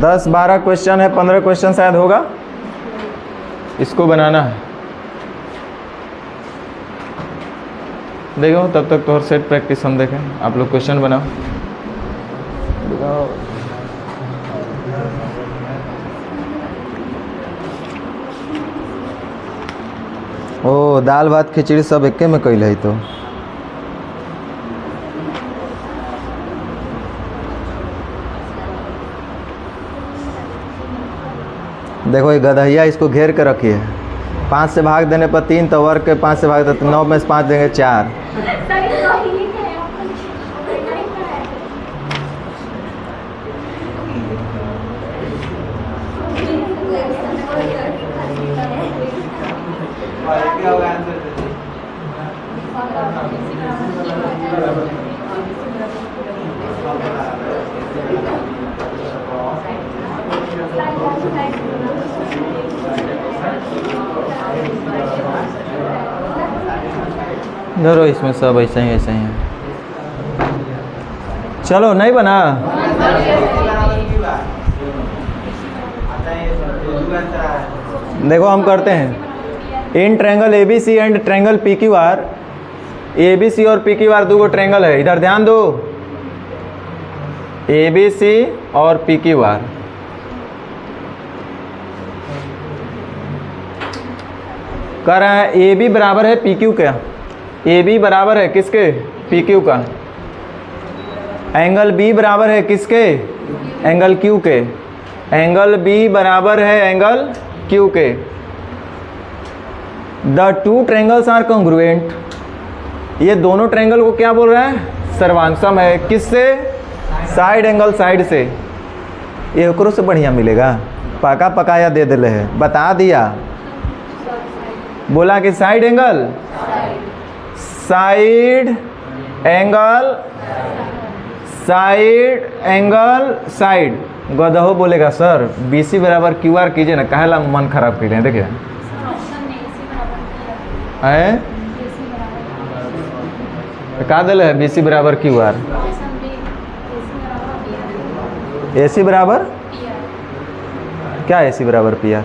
दस 12 क्वेश्चन है, 15 क्वेश्चन शायद होगा, इसको बनाना है। देखो तब तक तो और सेट प्रैक्टिस हम देखें, आप लोग क्वेश्चन बनाओ। ओ दाल भात खिचड़ी सब एके में कैल है। तो देखो ये गदहिया इसको घेर के रखी है। 5 से भाग देने पर 3, तो वर्ग के 5 से भाग देते 9 में से 5 देंगे 4। धरो, इसमें सब ऐसा ही है। चलो, नहीं बना? देखो हम करते हैं। In triangle ABC and triangle PQR, ABC और PQR दो ट्रायंगल है, इधर ध्यान दो। ABC और PQR कह रहा है AB बराबर है PQ का। AB बराबर है किसके? PQ का। एंगल B बराबर है किसके? एंगल Q के। एंगल B बराबर है एंगल Q के। The two triangles are congruent. ये दोनों ट्रायंगल को क्या बोल रहा है? सर्वांगसम है। किससे? साइड एंगल साइड से। ये ओकरो से बढ़िया मिलेगा, पका पकाया दे दिले है, बता दिया। बोला कि side angle, side angle, side angle side. गदहो बोलेगा सर BC बराबर QR कीजिए ना, काहेला मन खराब कीजिए। देखिए है का दिल है BC बराबर QR, AC बराबर क्या? AC बराबर PR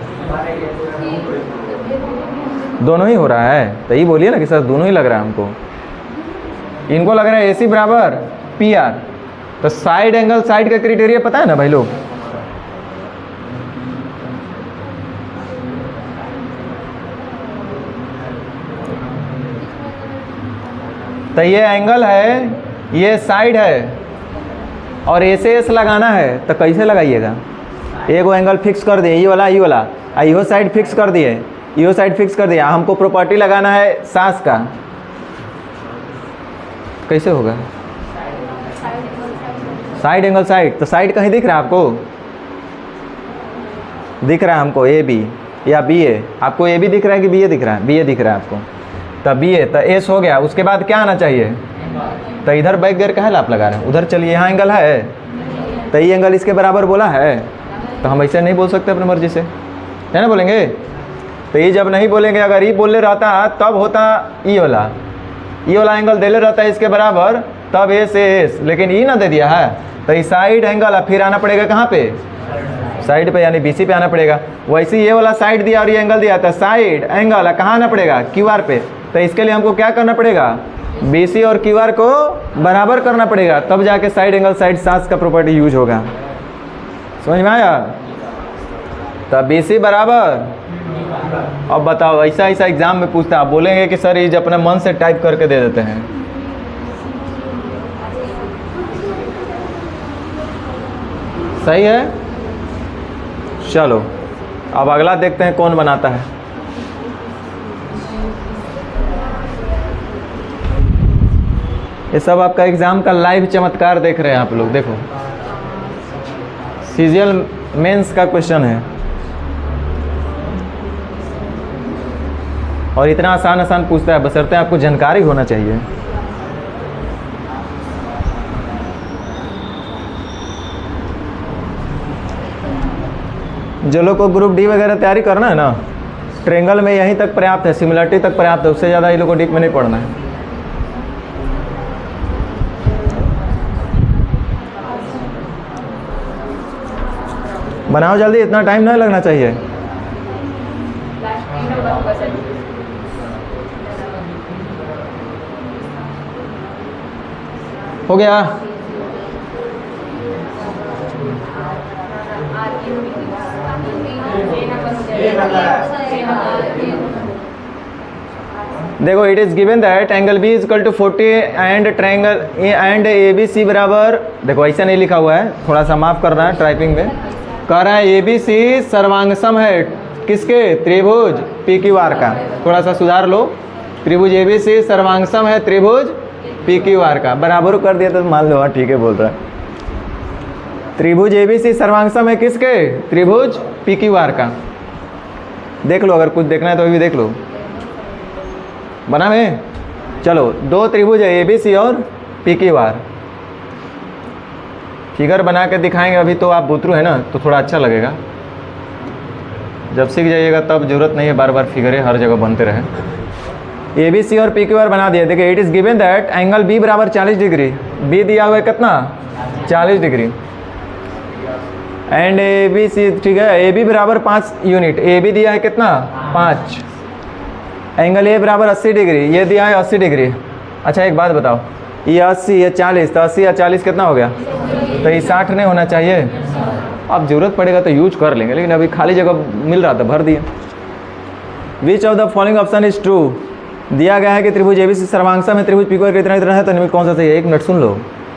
दोनों ही हो रहा है। तो ये बोलिए ना कि सर दोनों ही लग रहा है हमको। इनको लग रहा है AC बराबर PR। तो साइड एंगल साइड का क्राइटेरिया पता है ना भाई लोग? तो ये एंगल है, ये साइड है और A से S लगाना है, तो कैसे लगाइएगा? एगो एंगल फिक्स कर दिए, ये वाला, ये वाला, इहो साइड फिक्स कर दिए, इहो साइड फिक्स कर दिया। हमको प्रॉपर्टी लगाना है सास का, कैसे होगा? Side angle side. तो साइड कहीं दिख रहा है आपको? दिख रहा है हमको AB या BA। आपको AB दिख रहा है कि BA दिख रहा है? BA दिख रहा है आपको। तब BA, तो S हो गया। उसके बाद क्या आना चाहिए? तो इधर बैक गियर का है आप लगा रहे हैं, उधर चलिए यहाँ एंगल है तो ये एंगल इसके बराबर बोला है, तो हम ऐसे नहीं बोल सकते अपनी मर्जी से, है ना बोलेंगे। तो ये जब नहीं बोलेंगे, अगर ये बोले रहता तब होता ये वाला एंगल दे ले रहता है इसके बराबर, तब ए से एस, लेकिन ये ना दे दिया है तो ये साइड एंगल फिर आना पड़ेगा कहाँ पे, साइड पे, यानी बीसी पे आना पड़ेगा। वैसे ये वाला साइड दिया और ये एंगल दिया, तो साइड एंगल कहाँ आना पड़ेगा, क्यू आर पे। तो इसके लिए हमको क्या करना पड़ेगा, बीसी और क्यू आर को बराबर करना पड़ेगा, तब जाके साइड एंगल साइड सास का प्रॉपर्टी यूज होगा। समझ में आया। तब बीसी बराबर, अब बताओ ऐसा ऐसा एग्जाम में पूछता है, आप बोलेंगे कि सर ये अपने मन से टाइप करके दे देते हैं। सही है। चलो अब अगला देखते हैं कौन बनाता है। ये सब आपका एग्जाम का लाइव चमत्कार देख रहे हैं आप लोग। देखो सीजीएल मेंस का क्वेश्चन है और इतना आसान आसान पूछता है, बशर्ते आपको जानकारी होना चाहिए। जो लोग को ग्रुप डी वगैरह तैयारी करना है ना, ट्रेंगल में यहीं तक पर्याप्त है, सिमिलरिटी तक पर्याप्त है, उससे ज़्यादा ये लोग को डीप में नहीं पढ़ना है। बनाओ जल्दी, इतना टाइम नहीं लगना चाहिए। हो गया। देखो it is given that angle B is equal to 40 and triangle and A B C बराबर, देखो ऐसा नहीं लिखा हुआ है, थोड़ा सा माफ करना है टाइपिंग में। कह रहा है ए बी सी सर्वांगसम है किसके, त्रिभुज पी क्यू आर का। थोड़ा सा सुधार लो, त्रिभुज ए बी सी सर्वांगसम है त्रिभुज पी क्यू आर का। बराबर कर दिया तो मान लो हाँ ठीक है बोल रहा है। त्रिभुज ए बी सी सर्वांगसम है किसके, त्रिभुज पी क्यू आर का। देख लो, अगर कुछ देखना है तो भी देख लो। बना में चलो, दो त्रिभुज है ए बी सी और पी क्यू आर। फिगर बना के दिखाएंगे, अभी तो आप बुतरू है ना तो थोड़ा अच्छा लगेगा, जब सीख जाइएगा तब जरूरत नहीं है बार बार फिगरें हर जगह बनते रहे। ए बी सी और पी क्यू आर बना दिए। देखिए it is given that angle B बराबर 40 डिग्री, बी दिया हुआ है कितना 40 degree, and A B C, ठीक है, ए बी बराबर 5 यूनिट, ए बी दिया है कितना 5, एंगल ए बराबर 80 डिग्री, ये दिया है 80 डिग्री। अच्छा एक बात बताओ, ये 80 ये 40, तो 80 या 40 कितना हो गया, तो ये 60 नहीं होना चाहिए। अब जरूरत पड़ेगा तो यूज कर लेंगे, लेकिन अभी खाली जगह मिल रहा था भर दिए। विच of the following option is true, दिया गया है कि त्रिभुज एबीसी सर्वांगसम है त्रिभुज पी क्यू आर इतना इतना है, तो निम्न कौन सा सही है। एक मिनट सुन लो,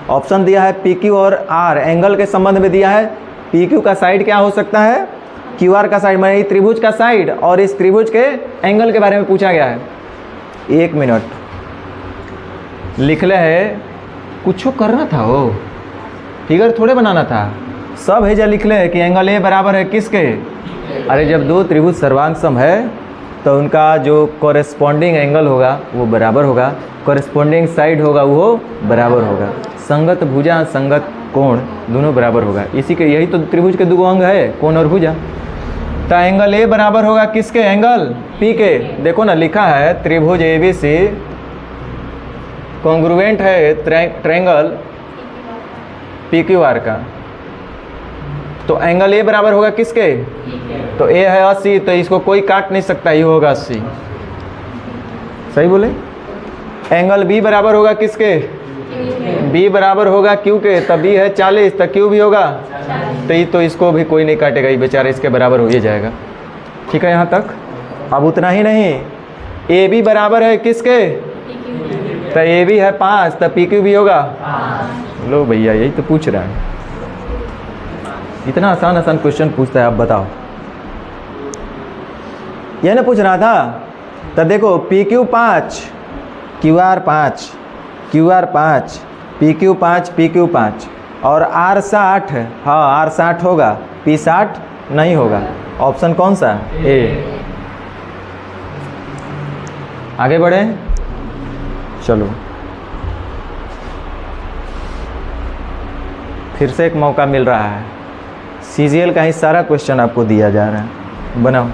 ऑप्शन दिया है पी क्यू और आर, एंगल के संबंध में दिया है पी क्यू का साइड क्या हो सकता है, क्यू आर का साइड, मतलब त्रिभुज का साइड, और इस त्रिभुज के एंगल के बारे में पूछा गया है। एक मिनट लिख ले है, कुछ करना था वो, फिगर थोड़े बनाना था, सब है जो लिख ले है कि एंगल ए बराबर है किसके। अरे जब दो त्रिभुज सर्वांगसम है तो उनका जो कॉरेस्पॉन्डिंग एंगल होगा वो बराबर होगा, कॉरेस्पॉन्डिंग साइड होगा वो बराबर होगा, संगत भुजा संगत कोण दोनों बराबर होगा। इसी के यही तो त्रिभुज के दो अंग है, कोण और भुजा। तो एंगल ए बराबर होगा किसके, एंगल पी के। देखो ना लिखा है त्रिभुज ए बी सी कॉन्ग्रुएंट है ट्रायंगल पी क्यू आर का, तो एंगल ए बराबर होगा किसके, तो ए है 80, तो इसको कोई काट नहीं सकता, ये होगा 80। सही बोले। एंगल बी बराबर होगा किसके, बी बराबर होगा क्यू के, तब बी है 40 तो क्यू भी होगा, तो ये तो इसको भी कोई नहीं काटेगा, ये बेचारा इसके बराबर हो ही जाएगा। ठीक है यहाँ तक। अब उतना ही नहीं, ए बी बराबर है किसके, तो ए बी है 5 तो पी क्यू भी होगा। लो भैया यही तो पूछ रहा है, इतना आसान आसान क्वेश्चन पूछता है। आप बताओ, यह ना पूछ रहा था। तो देखो P Q 5 Q R 5 Q R 5 P Q 5 P Q 5 और आर 60, हाँ आर 60 होगा, पी 60 नहीं होगा। ऑप्शन कौन सा, ए। आगे बढ़े चलो। फिर से एक मौका मिल रहा है। सीजीएल का ही सारा क्वेश्चन आपको दिया जा रहा है, बनाओ।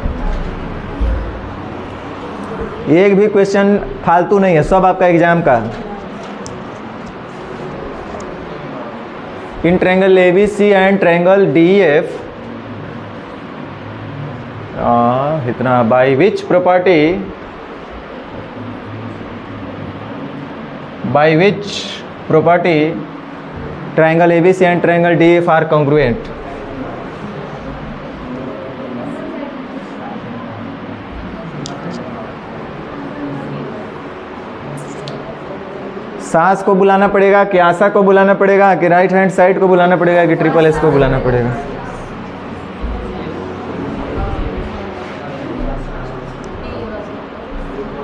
एक भी क्वेश्चन फालतू नहीं है, सब आपका एग्जाम का। In triangle ABC and triangle DF इतना by which property triangle ABC and triangle DF are congruent. सास को बुलाना पड़ेगा कि आशा को बुलाना पड़ेगा कि राइट हैंड साइड को बुलाना पड़ेगा कि ट्रिपल एस को बुलाना पड़ेगा?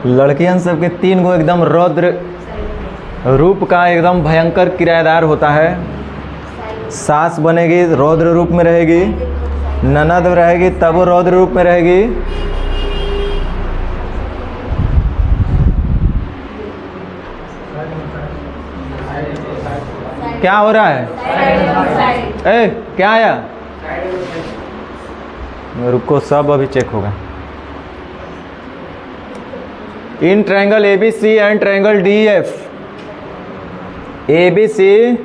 लड़कियन सबके 3 गो एकदम रौद्र रूप का एकदम भयंकर किराएदार होता है। सास बनेगी रौद्र रूप में रहेगी, ननद रहेगी तब वो रौद्र रूप में रहेगी, क्या हो रहा है? ए क्या आया? रुको, सब अभी चेक होगा। इन triangle ABC and triangle DF, ABC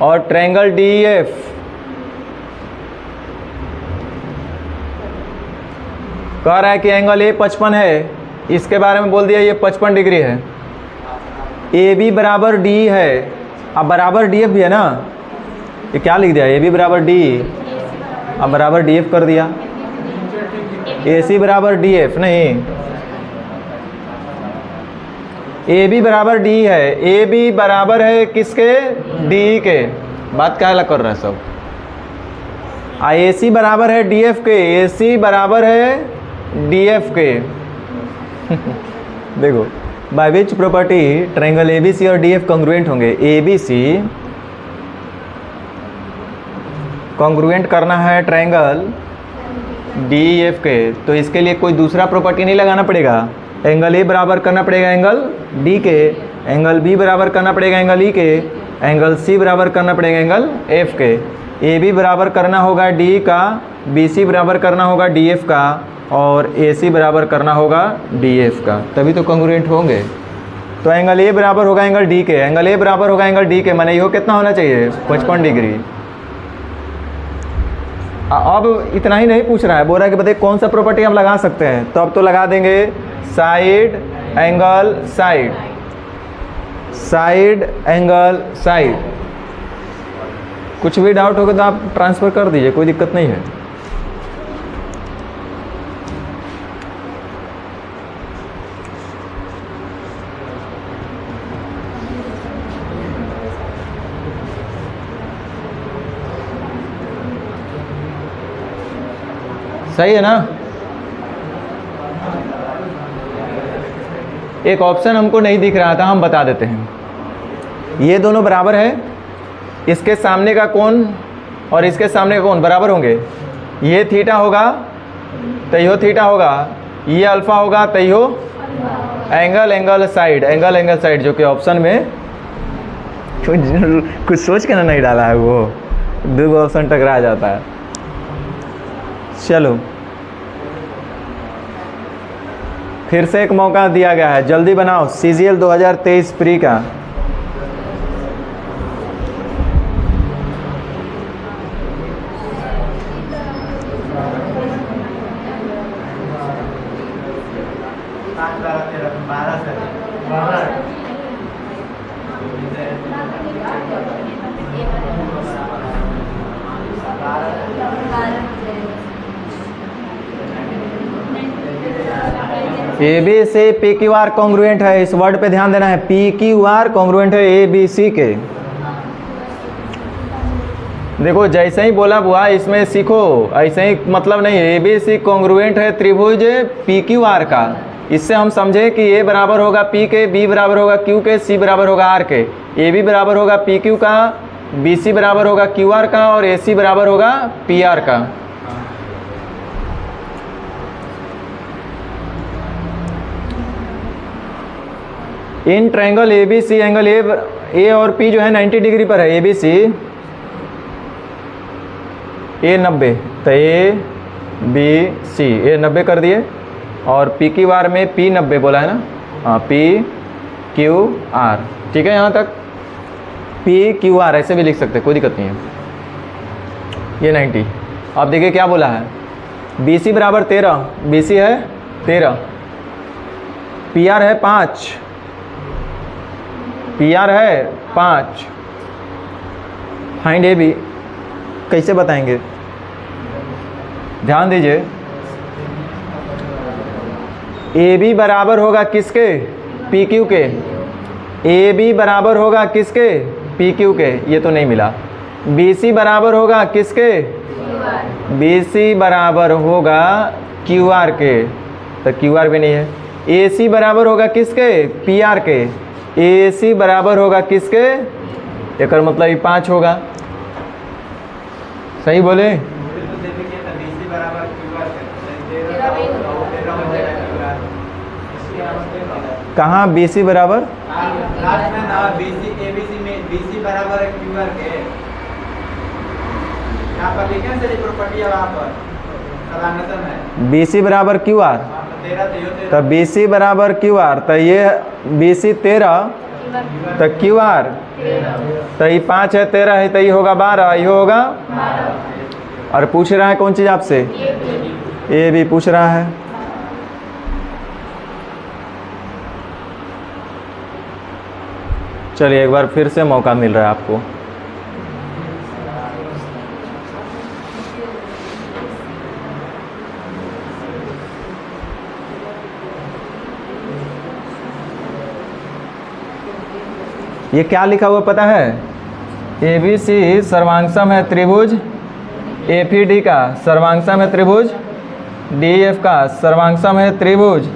और ट्रायंगल डीएफ कह रहा है कि एंगल ए 55 है, इसके बारे में बोल दिया ये 55 डिग्री है। ए बी बराबर डी है, अब बराबर डी एफ भी है ना, ये क्या लिख दिया? ए बी बराबर डी, अब बराबर डी एफ कर दिया। ए सी बराबर डी एफ नहीं, ए बी बराबर डी है। ए बी बराबर है किसके? डी के। बात क्या कर रहा है सब? ए सी बराबर है डी एफ के, ए सी बराबर है डी एफ के। देखो, bye which property triangle ABC और डीएफ कॉन्ग्रुएंट होंगे? एबीसी कॉन्ग्रुएंट करना है ट्रायंगल डीएफ के, तो इसके लिए कोई दूसरा प्रॉपर्टी नहीं लगाना पड़ेगा। एंगल ए बराबर करना पड़ेगा एंगल डी के, एंगल बी बराबर करना पड़ेगा एंगल ई के, एंगल सी बराबर करना पड़ेगा एंगल एफ के। ए बी बराबर करना होगा डी का, बी सी बराबर करना होगा डी एफ का, और ए सी बराबर करना होगा डी एफ का, तभी तो कॉन्ग्रुएंट होंगे। तो एंगल ए बराबर होगा एंगल डी के, एंगल ए बराबर होगा एंगल डी के, माने यो कितना होना चाहिए? 55 डिग्री। अब इतना ही नहीं पूछ रहा है, बोल रहा है कि बताइए कौन सा प्रॉपर्टी हम लगा सकते हैं, तो अब तो लगा देंगे side angle side, side angle side. कुछ भी डाउट होगा तो आप ट्रांसफ़र कर दीजिए, कोई दिक्कत नहीं है। सही है ना? एक ऑप्शन हमको नहीं दिख रहा था, हम बता देते हैं। ये दोनों बराबर है, इसके सामने का कोण और इसके सामने का कोण बराबर होंगे। ये थीटा होगा तो यो थीटा होगा, ये अल्फा होगा तो यो angle angle side, angle angle side, जो कि ऑप्शन में कुछ सोच के ना नहीं डाला है, वो 2 ऑप्शन टकरा जाता है। चलो, फिर से एक मौका दिया गया है, जल्दी बनाओ। सीजीएल 2023 प्री का ए बी से पी क्यू आर कॉन्ग्रुएंट है, इस वर्ड पे ध्यान देना है। पी क्यू आर कॉन्ग्रुएंट है ए बी सी के। देखो जैसे ही बोला बुआ, इसमें सीखो, ऐसे ही मतलब नहीं है। ए बी सी कॉन्ग्रुएंट है त्रिभुज पी क्यू आर का। इससे हम समझे कि ए बराबर होगा पी के, बी बराबर होगा क्यू के, सी बराबर होगा आर के, ए बी बराबर होगा पी क्यू का, बी सी बराबर होगा क्यू आर का, और ए सी बराबर होगा पी आर का। In triangle A B C, angle A और पी जो है 90 डिग्री पर है, ए बी सी, ए 90, तो ए बी सी, ए 90 कर दिए, और पी क्यू आर में पी 90 बोला है ना, हाँ पी क्यू आर, ठीक है। यहाँ तक पी क्यू आर ऐसे भी लिख सकते हैं, कोई दिक्कत नहीं है। ये 90। अब देखिए क्या बोला है, बी सी बराबर 13, बी सी है 13, पी आर है 5, पी आर है 5, फाइंड ए बी, कैसे बताएंगे, ध्यान दीजिए। ए बी बराबर होगा किसके, पी क्यू के, ए बी बराबर होगा किसके, पी क्यू के, ये तो नहीं मिला। बी सी बराबर होगा किसके, बी सी बराबर होगा क्यू आर के, तो क्यू आर भी नहीं है। ए सी बराबर होगा किसके, पी आर के, ए सी बराबर होगा किसके, एक मतलब ये 5 होगा, सही बोले। कहाँ बी सी बराबर, लास्ट में ना बी सी ए बी सी में बी सी बराबर है क्यू आर के, यहाँ पर लिखे से प्रॉपर्टी है, वहाँ पर सलानतन है बी सी बराबर क्यू आर, 13 तो बी सी बराबर क्यू आर, तो ये बी सी 13, तो क्यू आर, तो ये 5 है, 13 है, तो ये होगा 12, ये होगा, और पूछ रहा है कौन चीज़ आपसे, ए बी पूछ रहा है। चलिए एक बार फिर से मौका मिल रहा है आपको। ये क्या लिखा हुआ पता है, ए बी सी सर्वांगसम है त्रिभुज ए पी डी का, सर्वांगसम है त्रिभुज डी एफ का, सर्वांगसम है त्रिभुज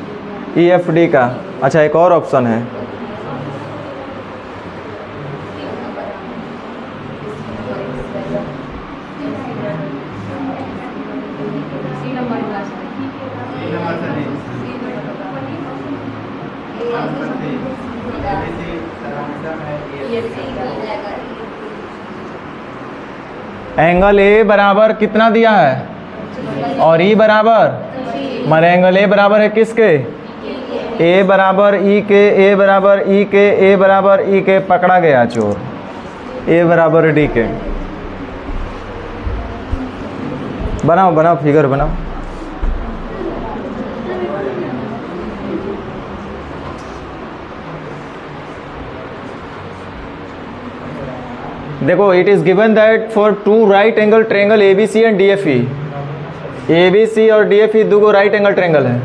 ई एफ डी का। अच्छा एक और ऑप्शन है, एंगल ए बराबर कितना दिया है, और ई बराबर, माने एंगल ए बराबर है किसके, ए बराबर ई के, ए बराबर ई के, ए बराबर ई के, पकड़ा गया चोर, ए बराबर डी के। बनाओ बनाओ फिगर बनाओ। देखो it is given that for 2 right angle triangle ABC and DFE, ABC और डीएफई दो राइट एंगल ट्रायंगल है।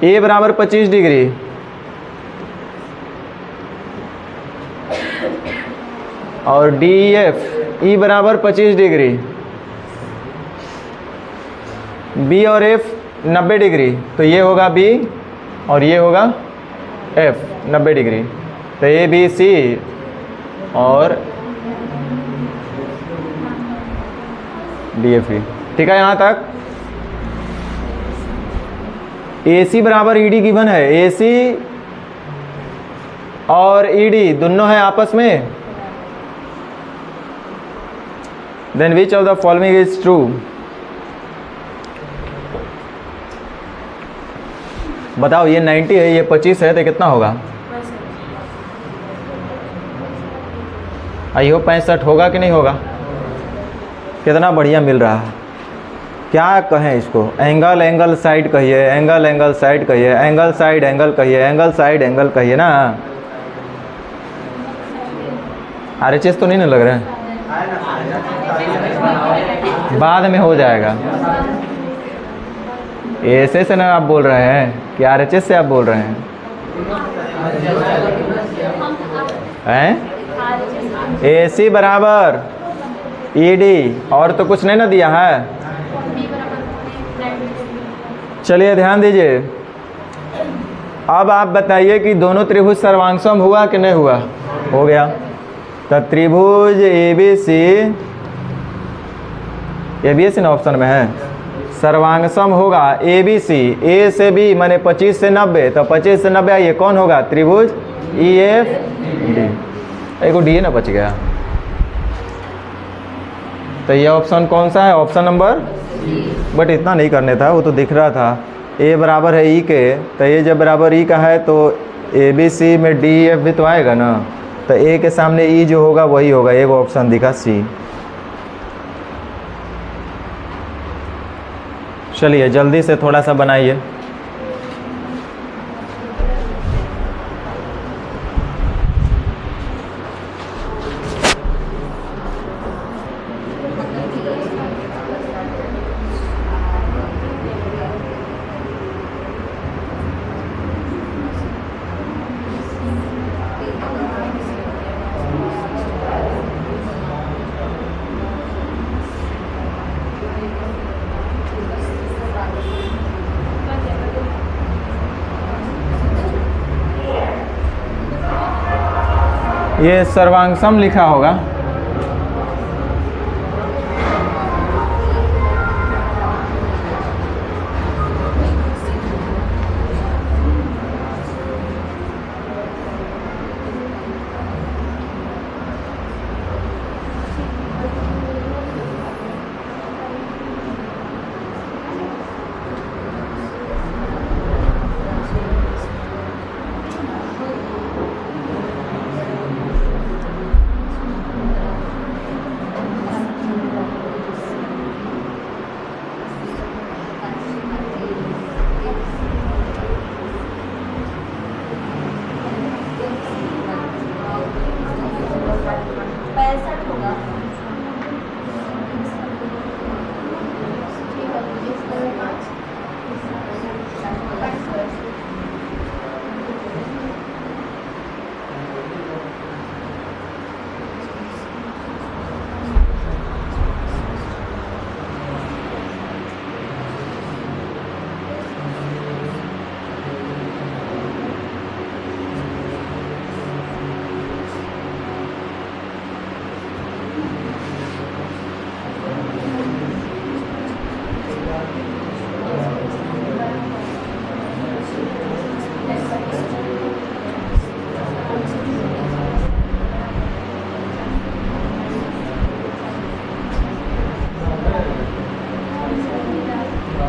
ए बराबर 25 डिग्री, और डी एफ ई बराबर 25 डिग्री, बी और एफ 90 डिग्री, तो ये होगा बी और ये होगा एफ 90 डिग्री, तो ए बी सी और डी एफ ई। ठीक है, यहाँ तक ए सी बराबर ई डी गिवन है, ए सी और ई डी दोनों है आपस में, then which of the following is true. बताओ ये 90 है, ये 25 है, तो कितना होगा? आई होप 65 होगा कि नहीं होगा? कितना बढ़िया मिल रहा है। क्या कहें इसको, एंगल एंगल साइड कहिए, एंगल एंगल साइड कहिए, एंगल साइड एंगल कहिए, एंगल साइड एंगल कहिए ना। RHS तो नहीं ना लग रहा है, बाद में हो जाएगा। ऐसे से ना आप बोल रहे हैं कि RHS से आप बोल रहे हैं? AC बराबर ED, और तो कुछ नहीं ना दिया है। चलिए ध्यान दीजिए, अब आप बताइए कि दोनों त्रिभुज सर्वांगसम हुआ कि नहीं हुआ? हो गया। तो त्रिभुज ABC ना ऑप्शन में है, सर्वांग सम होगा ए बी सी, ए से बी माने 25 से 90, तो 25 से 90 ये कौन होगा? त्रिभुज ई एफ डी। एक डी ना बच गया, तो ये ऑप्शन कौन सा है? ऑप्शन नंबर, बट इतना नहीं करने था, वो तो दिख रहा था। ए बराबर है ई के, तो ये जब बराबर ई का है तो ए बी सी में डी एफ भी तो आएगा ना, तो ए के सामने ई जो होगा वही होगा। एक ऑप्शन दिखा सी। चलिए जल्दी से थोड़ा सा बनाइए। ये सर्वांगसम लिखा होगा।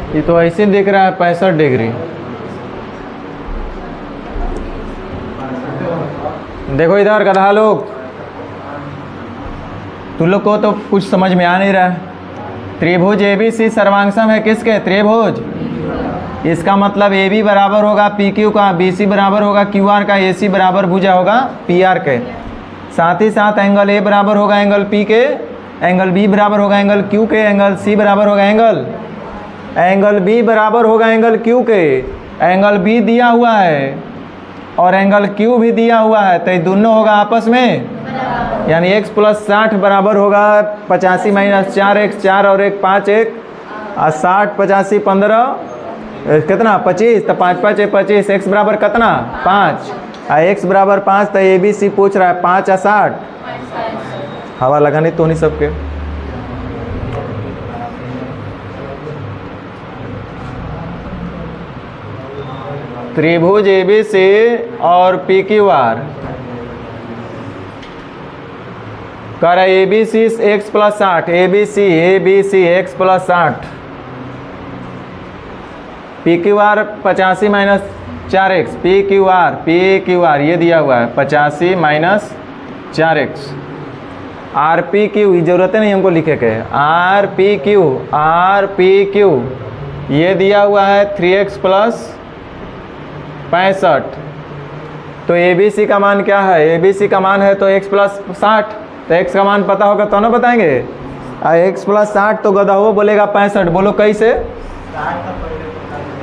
ये तो ऐसे दिख रहा है 65 डिग्री। देखो इधर गधा लोग, तुम लोग को तो कुछ समझ में आ नहीं रहा है। त्रिभुज एबीसी सर्वांगसम है किसके? त्रिभुज। इसका मतलब ए बी बराबर होगा पी क्यू का, बी सी बराबर होगा क्यू आर का, ए सी बराबर भुजा होगा पी आर के। साथ ही साथ एंगल ए बराबर होगा एंगल पी के, एंगल बी बराबर होगा एंगल क्यू के, एंगल सी बराबर होगा एंगल बी बराबर होगा एंगल क्यू के। एंगल बी दिया हुआ है और एंगल क्यू भी दिया हुआ है, तो ये दोनों होगा आपस में, यानी x + 60 बराबर होगा 85 - 4x, 4 और 1 5, 1 और 60 85 15 कितना 25, तो 5 5 25, x बराबर कितना 5 और x बराबर 5, तो ए बी सी पूछ रहा है 5 और 60। हवा लगानी तो नहीं सबके। त्रिभुज एबीसी और पी क्यू आर कर ABC x + 60, ABC x + 60, P Q R 85 - 4x, P Q R ये दिया हुआ है 85 - 4x। आर पी क्यू जरूरत नहीं हमको लिखे के, आर पी क्यू ये दिया हुआ है 3x + 65। तो ए बी सी का मान क्या है? ए बी सी का मान है तो x + 60, तो x का मान पता होगा तो ना बताएंगे। x + 60 तो गधा वो बोलेगा 65। बोलो कैसे?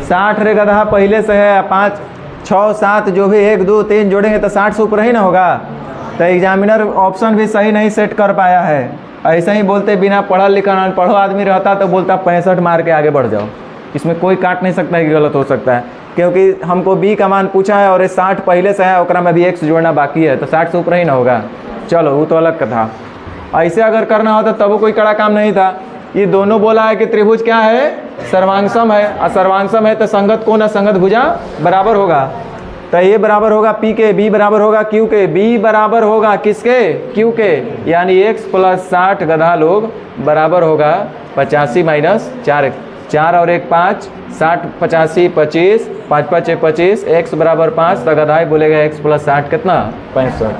60 रे गधा पहले से है, 5 6 7 जो भी 1 2 3 जोड़ेंगे तो 60 से ऊपर ही ना होगा। तो एग्जामिनर ऑप्शन भी सही नहीं सेट कर पाया है। ऐसे ही बोलते बिना पढ़ा लिखा अनपढ़ो आदमी रहता तो बोलता 65 मार के आगे बढ़ जाओ। इसमें कोई काट नहीं सकता है कि गलत हो सकता है, क्योंकि हमको बी का मान पूछा है और ये 60 पहले से है, ओकरा में भी x जोड़ना बाकी है, तो 60 से ऊपर ही ना होगा। चलो वो तो अलग कथा। ऐसे अगर करना होता तब कोई कड़ा काम नहीं था। ये दोनों बोला है कि त्रिभुज क्या है, सर्वांगसम है, और सर्वांगसम है तो संगत कोण असंगत भुजा बराबर होगा। तो ये बराबर होगा पी के, बी बराबर होगा क्यू के, बी बराबर होगा किसके, क्यू के, यानी x + 60 गधा लोग बराबर होगा 85 - 4, 4 और 1 5, 60 85 25, 5 5 25, x बराबर 5, तो गधाई बोलेगा x + 60 कितना, 65।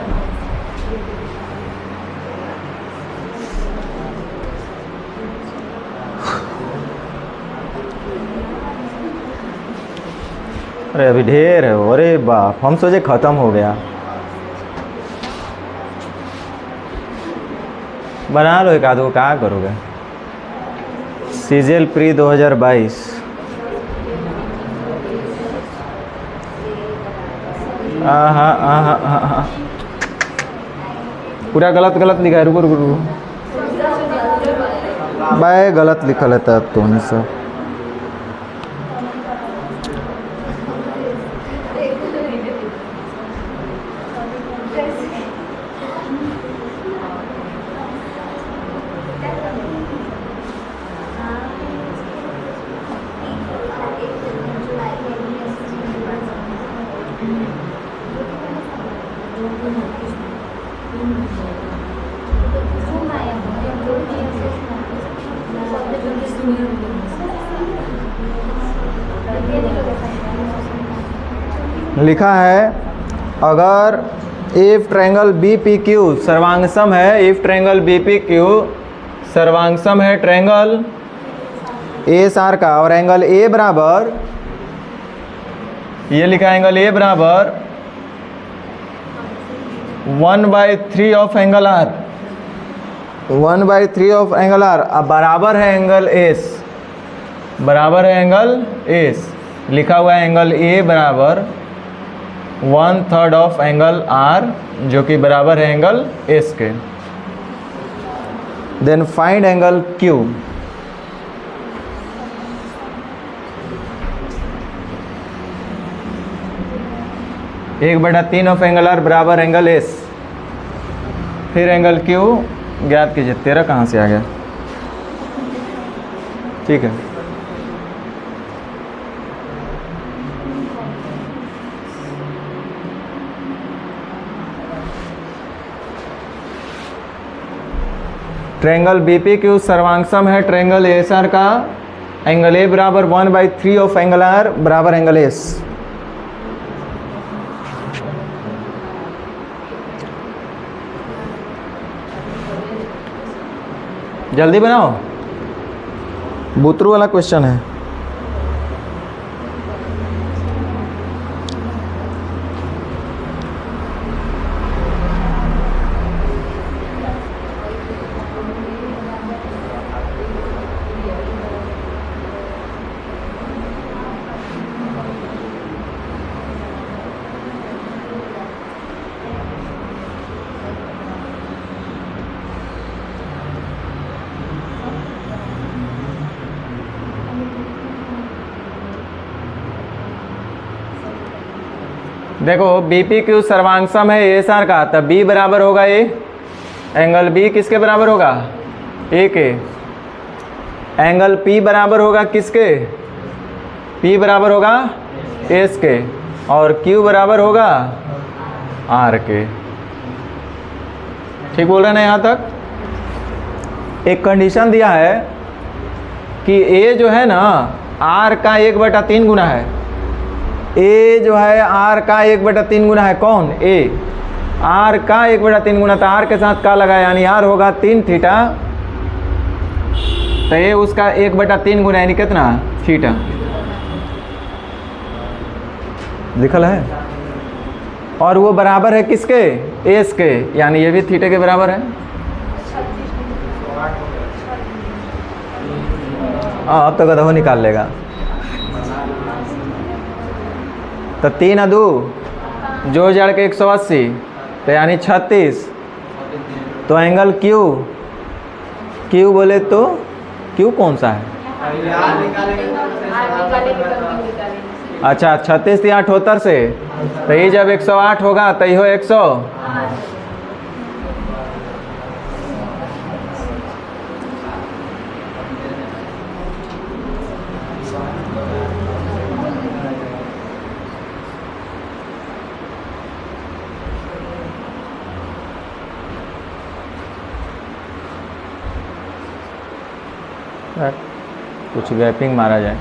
अरे अभी ढेर है, अरे बाप, हम सोचे खत्म हो गया। बना लो एक आध को, क्या करोगे। सीजीएल प्री 2022, हाँ पूरा गलत गलत लिखा है, रुको रुको रुको भाई, गलत लिखा लेता है तो नहीं सब। लिखा है अगर if triangle B P Q सर्वांगसम है, if triangle B P Q सर्वांगसम है ट्रायंगल ए सार का, और एंगल ए बराबर, ये लिखा है एंगल ए बराबर 1/3 of angle R, 1/3 of angle R, अब बराबर है एंगल एस, बराबर है एंगल एस, लिखा हुआ है एंगल ए बराबर 1/3 ऑफ एंगल आर, जो कि बराबर है एंगल एस के। Then find angle Q. एक बटा 3 ऑफ एंगल आर बराबर एंगल एस, फिर एंगल क्यू ज्ञात कीजिए। 13 कहाँ से आ गया, ठीक है। ट्रायंगल बीपी क्यू सर्वांगसम है ट्रायंगल एएसआर का, एंगल ए बराबर 1/3 ऑफ एंगल आर बराबर एंगल एस। जल्दी बनाओ, बुतरू वाला क्वेश्चन है। देखो बीपी क्यू सर्वांगसम है एएसआर का, तब बी बराबर होगा ए, एंगल बी किसके बराबर होगा, ए के। एंगल पी बराबर होगा किसके, पी बराबर होगा एस के, और क्यू बराबर होगा आर के। ठीक बोल रहे हैं ना यहाँ तक। एक कंडीशन दिया है कि ए जो है ना आर का 1/3 गुना है, ए जो है आर का 1/3 गुना है, कौन, ए आर का 1/3 गुना, तो आर के साथ का लगा यानी आर होगा 3 थीटा, तो ये उसका 1/3 गुना यानी कितना, थीटा। लिखल है, और वो बराबर है किसके, एस के, यानी ये भी थीटा के बराबर है। अब तो गधा निकाल लेगा। तो 3 और 2 जोड़ जाड़ के 180, तो यानी 36, तो एंगल क्यू, क्यू बोले तो क्यू कौन सा है, अच्छा 36 या 78 से, तो ये जब 108 होगा तो ये हो 100, कुछ गैपिंग मारा जाए।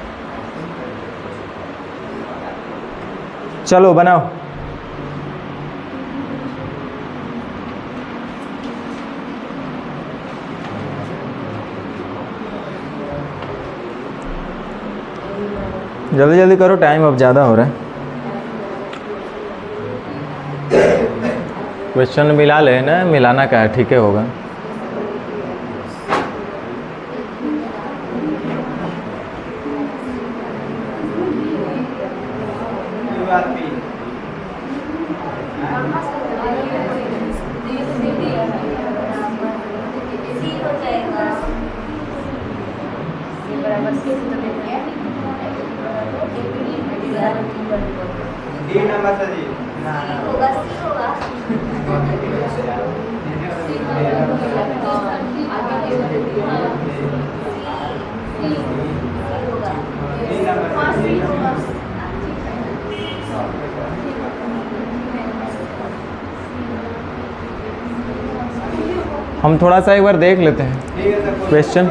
चलो बनाओ। जल्दी जल्दी करो, टाइम अब ज़्यादा हो रहा है। क्वेश्चन मिला ले ना, मिलाना क्या है, ठीक है होगा। हम थोड़ा सा एक बार देख लेते हैं क्वेश्चन।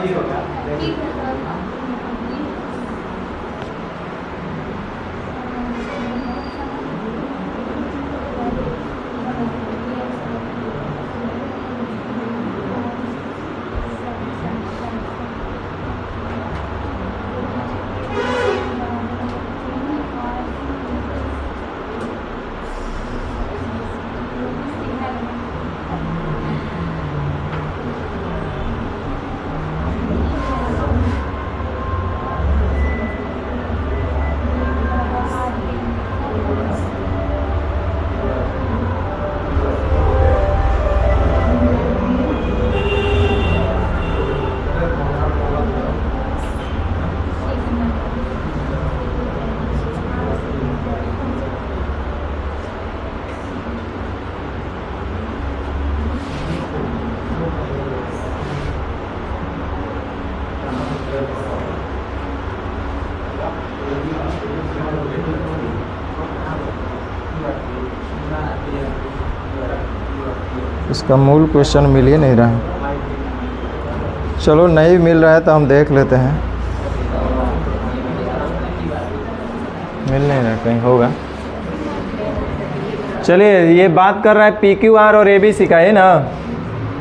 इसका मूल क्वेश्चन मिल ही नहीं रहा। चलो नहीं मिल रहा है तो हम देख लेते हैं। मिल नहीं रहा, कहीं होगा। चलिए, ये बात कर रहा है पी क्यू आर और ए बी सी का, है ना।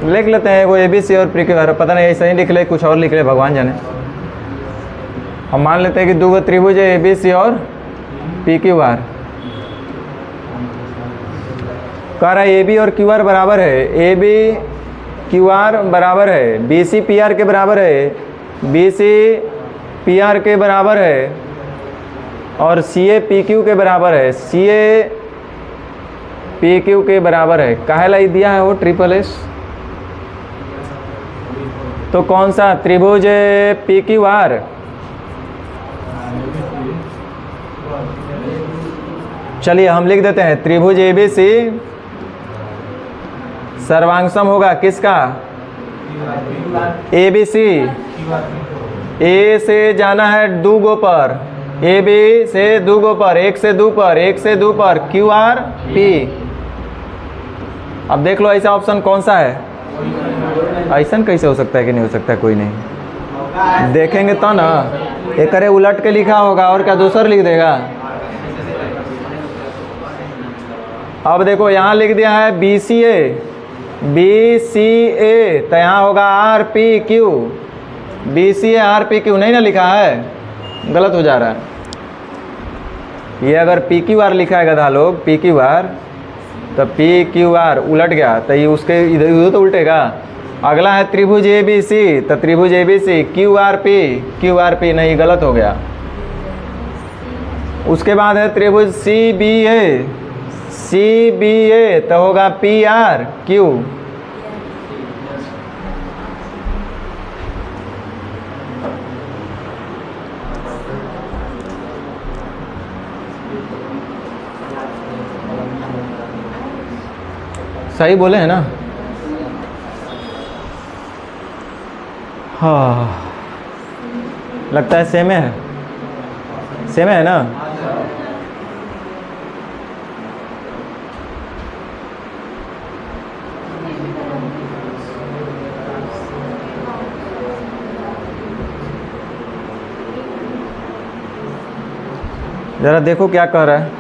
लिख लेते हैं वो ए बी सी और पी क्यू आर। पता नहीं ऐसा ही लिख ले, कुछ और लिख ले, भगवान जाने। हम मान लेते हैं कि दो त्रिभुज है, ए बी सी और पी क्यू आर। कह रहा है ए बी और क्यू आर बराबर है, ए बी क्यू आर बराबर है, बी सी पी आर के बराबर है, बी सी पी आर के बराबर है, और सी ए पी क्यू के बराबर है, सी ए पी क्यू के बराबर है। काहे लाई दिया है वो ट्रिपल एस? तो कौन सा त्रिभुज पी क्यू आर? चलिए हम लिख देते हैं, त्रिभुज ए बी सी सर्वांगसम होगा किसका? ए बी सी। ए से जाना है दो गो पर, ए बी से दो गो पर, एक से दो पर, एक से दो पर, क्यू आर पी। अब देख लो ऐसा ऑप्शन कौन सा है। ऐसा कैसे हो सकता है कि नहीं हो सकता है, कोई नहीं देखेंगे तो ना। एक करे उलट के लिखा होगा और क्या दूसर लिख देगा। अब देखो यहाँ लिख दिया है बी सी ए, बी सी ए, तो यहाँ होगा R P Q. B C A R P Q नहीं ना लिखा है, गलत हो जा रहा है। ये अगर पी क्यू आर लिखा है गधा लोग, पी क्यू आर, तो पी क्यू आर उलट गया तो ये उसके इधर उधर तो उल्टेगा। अगला है त्रिभुज ए बी सी, तो त्रिभुज A B C Q R P नहीं, गलत हो गया। उसके बाद है त्रिभुज सी बी ए, सी बी ए तो होगा पी आर क्यू। सही बोले हैं ना? हाँ, लगता है सेम है, सेम है ना। ज़रा देखो क्या कह रहा है।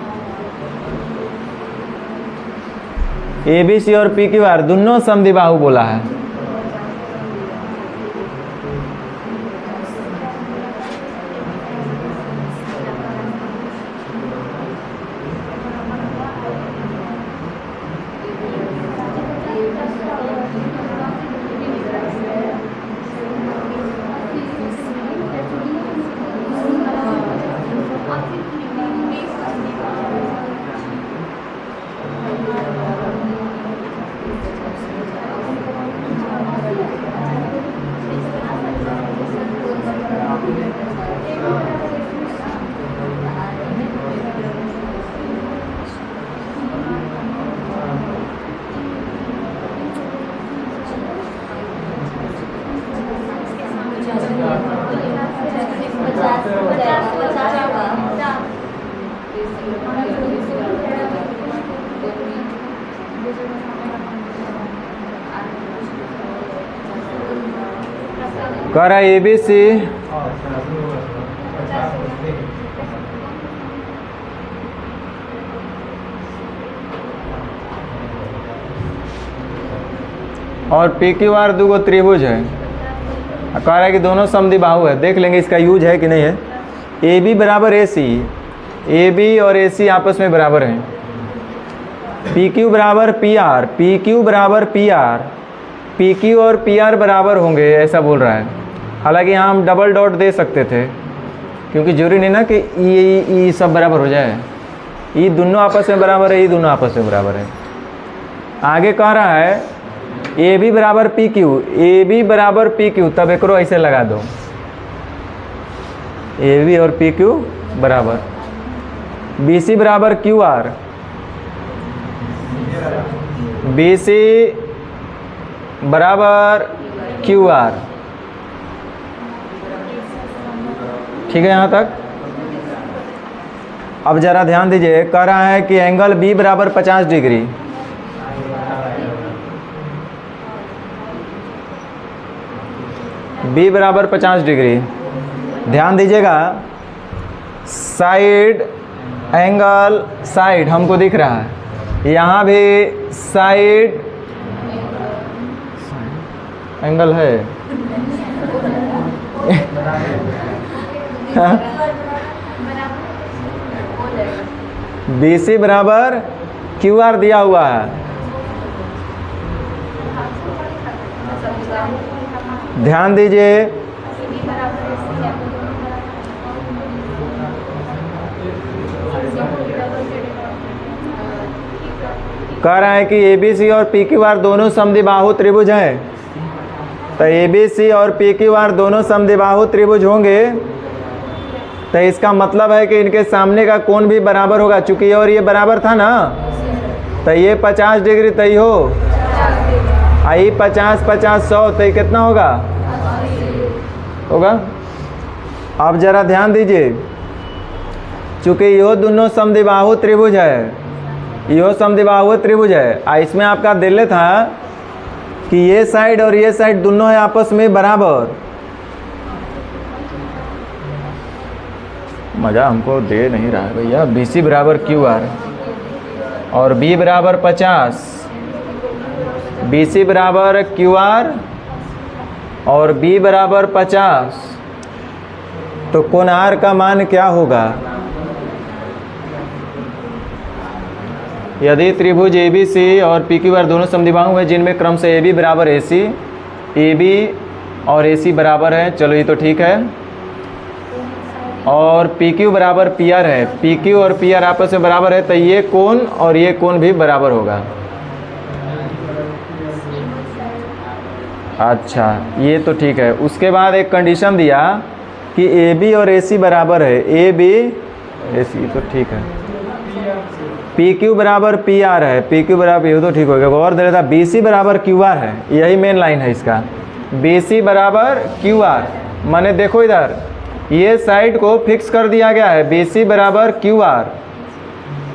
ए बी सी और पी क्यू आर दोनों समद्विबाहु बोला है। कह रहा है ए बी सी और पी क्यू आर दो त्रिभुज है। कह रहा है कि दोनों समद्विबाहु है। देख लेंगे इसका यूज है कि नहीं है। ए बी बराबर ए सी, ए बी और ए सी आपस में बराबर हैं। पी क्यू बराबर पी आर, पी क्यू बराबर पी आर, पी क्यू और पी आर बराबर होंगे, ऐसा बोल रहा है। हालांकि यहाँ हम डबल डॉट दे सकते थे, क्योंकि जरूरी नहीं ना कि ई सब बराबर हो जाए। ई दोनों आपस में बराबर है, ई दोनों आपस में बराबर है। आगे कह रहा है ए बी बराबर पी क्यू, ए बी बराबर पी क्यू, तब एकरो ऐसे लगा दो, ए बी और पी क्यू बराबर। बी सी बराबर क्यू आर, बी सी बराबर क्यू आर। ठीक है यहाँ तक। अब जरा ध्यान दीजिए, कह रहा है कि एंगल बी बराबर 50 डिग्री। बी बराबर 50 डिग्री। ध्यान दीजिएगा, साइड एंगल साइड हमको दिख रहा है, यहाँ भी साइड एंगल है। बी सी बराबर क्यू आर दिया हुआ है। ध्यान दीजिए, कह रहा है कि ए बी सी और पी क्यू आर दोनों समद्विबाहु त्रिभुज हैं। तो ए बी सी और पी क्यू आर दोनों समद्विबाहु त्रिभुज होंगे, तो इसका मतलब है कि इनके सामने का कोण भी बराबर होगा। चूंकि ये और ये बराबर था ना, तो ये 50 डिग्री तय हो, आई 50 50 100, तो ये कितना होगा होगा। अब जरा ध्यान दीजिए, चूंकि यो दोनों समद्विबाहु त्रिभुज है, यो समद्विबाहु त्रिभुज है। इसमें आपका दिले था कि ये साइड और ये साइड दोनों है आपस में बराबर। मज़ा हमको दे नहीं रहा है भैया। बी सी बराबर क्यू आर और बी बराबर 50, बी सी बराबर क्यू आर और बी बराबर 50, तो कोण आर का मान क्या होगा? यदि त्रिभुज ए बी सी और पी क्यू आर दोनों समद्विबाहु हैं, जिनमें क्रम से ए बी बराबर ए सी, ए बी और ए सी बराबर है, चलो ये तो ठीक है, और पी क्यू बराबर पी आर है, पी क्यू और पी आर आपस में बराबर है, तो ये कोण और ये कोण भी बराबर होगा। अच्छा, ये तो ठीक है। उसके बाद एक कंडीशन दिया कि ए बी और ए सी बराबर है, ए बी ए सी, तो ठीक है। पी क्यू बराबर पी आर है, पी क्यू बराबर, ये तो ठीक हो गया। और दे देता बी सी बराबर क्यू आर है, यही मेन लाइन है इसका। बी सी बराबर क्यू आर, माने देखो इधर ये साइड को फिक्स कर दिया गया है, बी सी बराबर क्यू आर।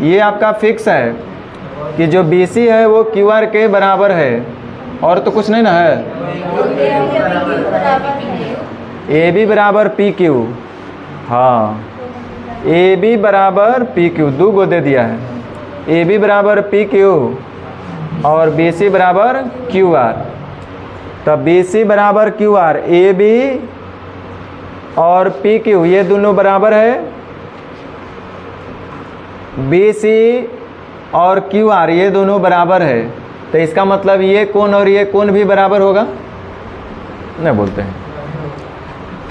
ये आपका फिक्स है कि जो बी सी है वो क्यू आर के बराबर है, और तो कुछ नहीं ना है। ए बी बराबर पी क्यू, हाँ ए बी बराबर पी क्यू, दो गो दे दिया है, ए बी बराबर पी क्यू और बी सी बराबर क्यू आर। तब बी सी बराबर क्यू आर, ए बी और पी क्यू ये दोनों बराबर है, बी सी और क्यू आर ये दोनों बराबर है। तो इसका मतलब ये कोण और ये कोण भी बराबर होगा, नहीं बोलते हैं।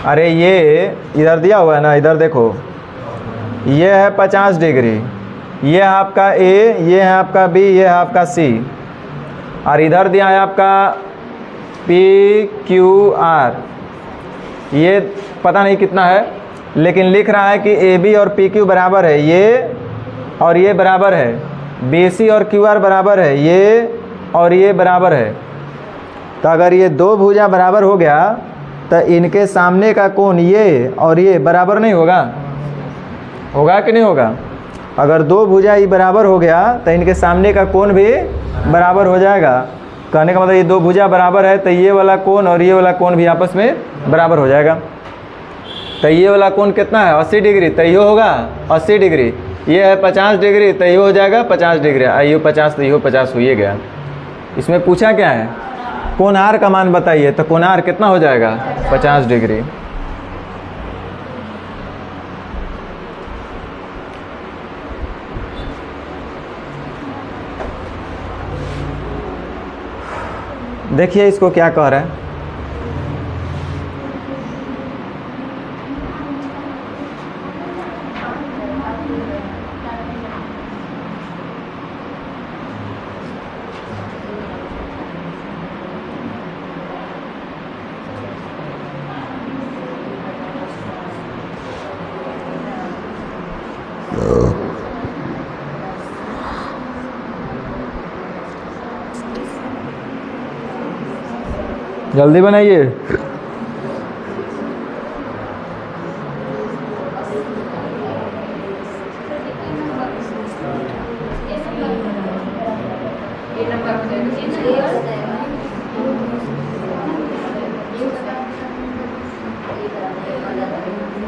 अरे ये इधर दिया हुआ है ना, इधर देखो, ये है 50 डिग्री, ये है आपका ए, ये है आपका बी, ये है आपका सी, और इधर दिया है आपका पी क्यू आर, ये पता नहीं कितना है, लेकिन लिख रहा है कि ए बी और पी क्यू बराबर है, ये और ये बराबर है, बी सी और क्यू आर बराबर है, ये और ये बराबर है। तो अगर ये दो भुजा बराबर हो गया तो इनके सामने का कोण ये और ये बराबर नहीं होगा, होगा कि नहीं होगा? अगर दो भुजा ये बराबर हो गया तो इनके सामने का कोण भी बराबर हो जाएगा। कहने का मतलब ये दो भुजा बराबर है तो ये वाला कोण और ये वाला कोण भी आपस में बराबर हो जाएगा। तो ये वाला कोण कितना है 80 डिग्री, तो ये होगा 80 डिग्री, ये है 50 डिग्री, तो ये हो जाएगा 50 डिग्री, ये 50 तो ये 50 हो ही गया। इसमें पूछा क्या है, कोण आर का मान बताइए, तो कोण आर कितना हो जाएगा 50 डिग्री। देखिए इसको क्या कह रहा है, जल्दी बनाइए।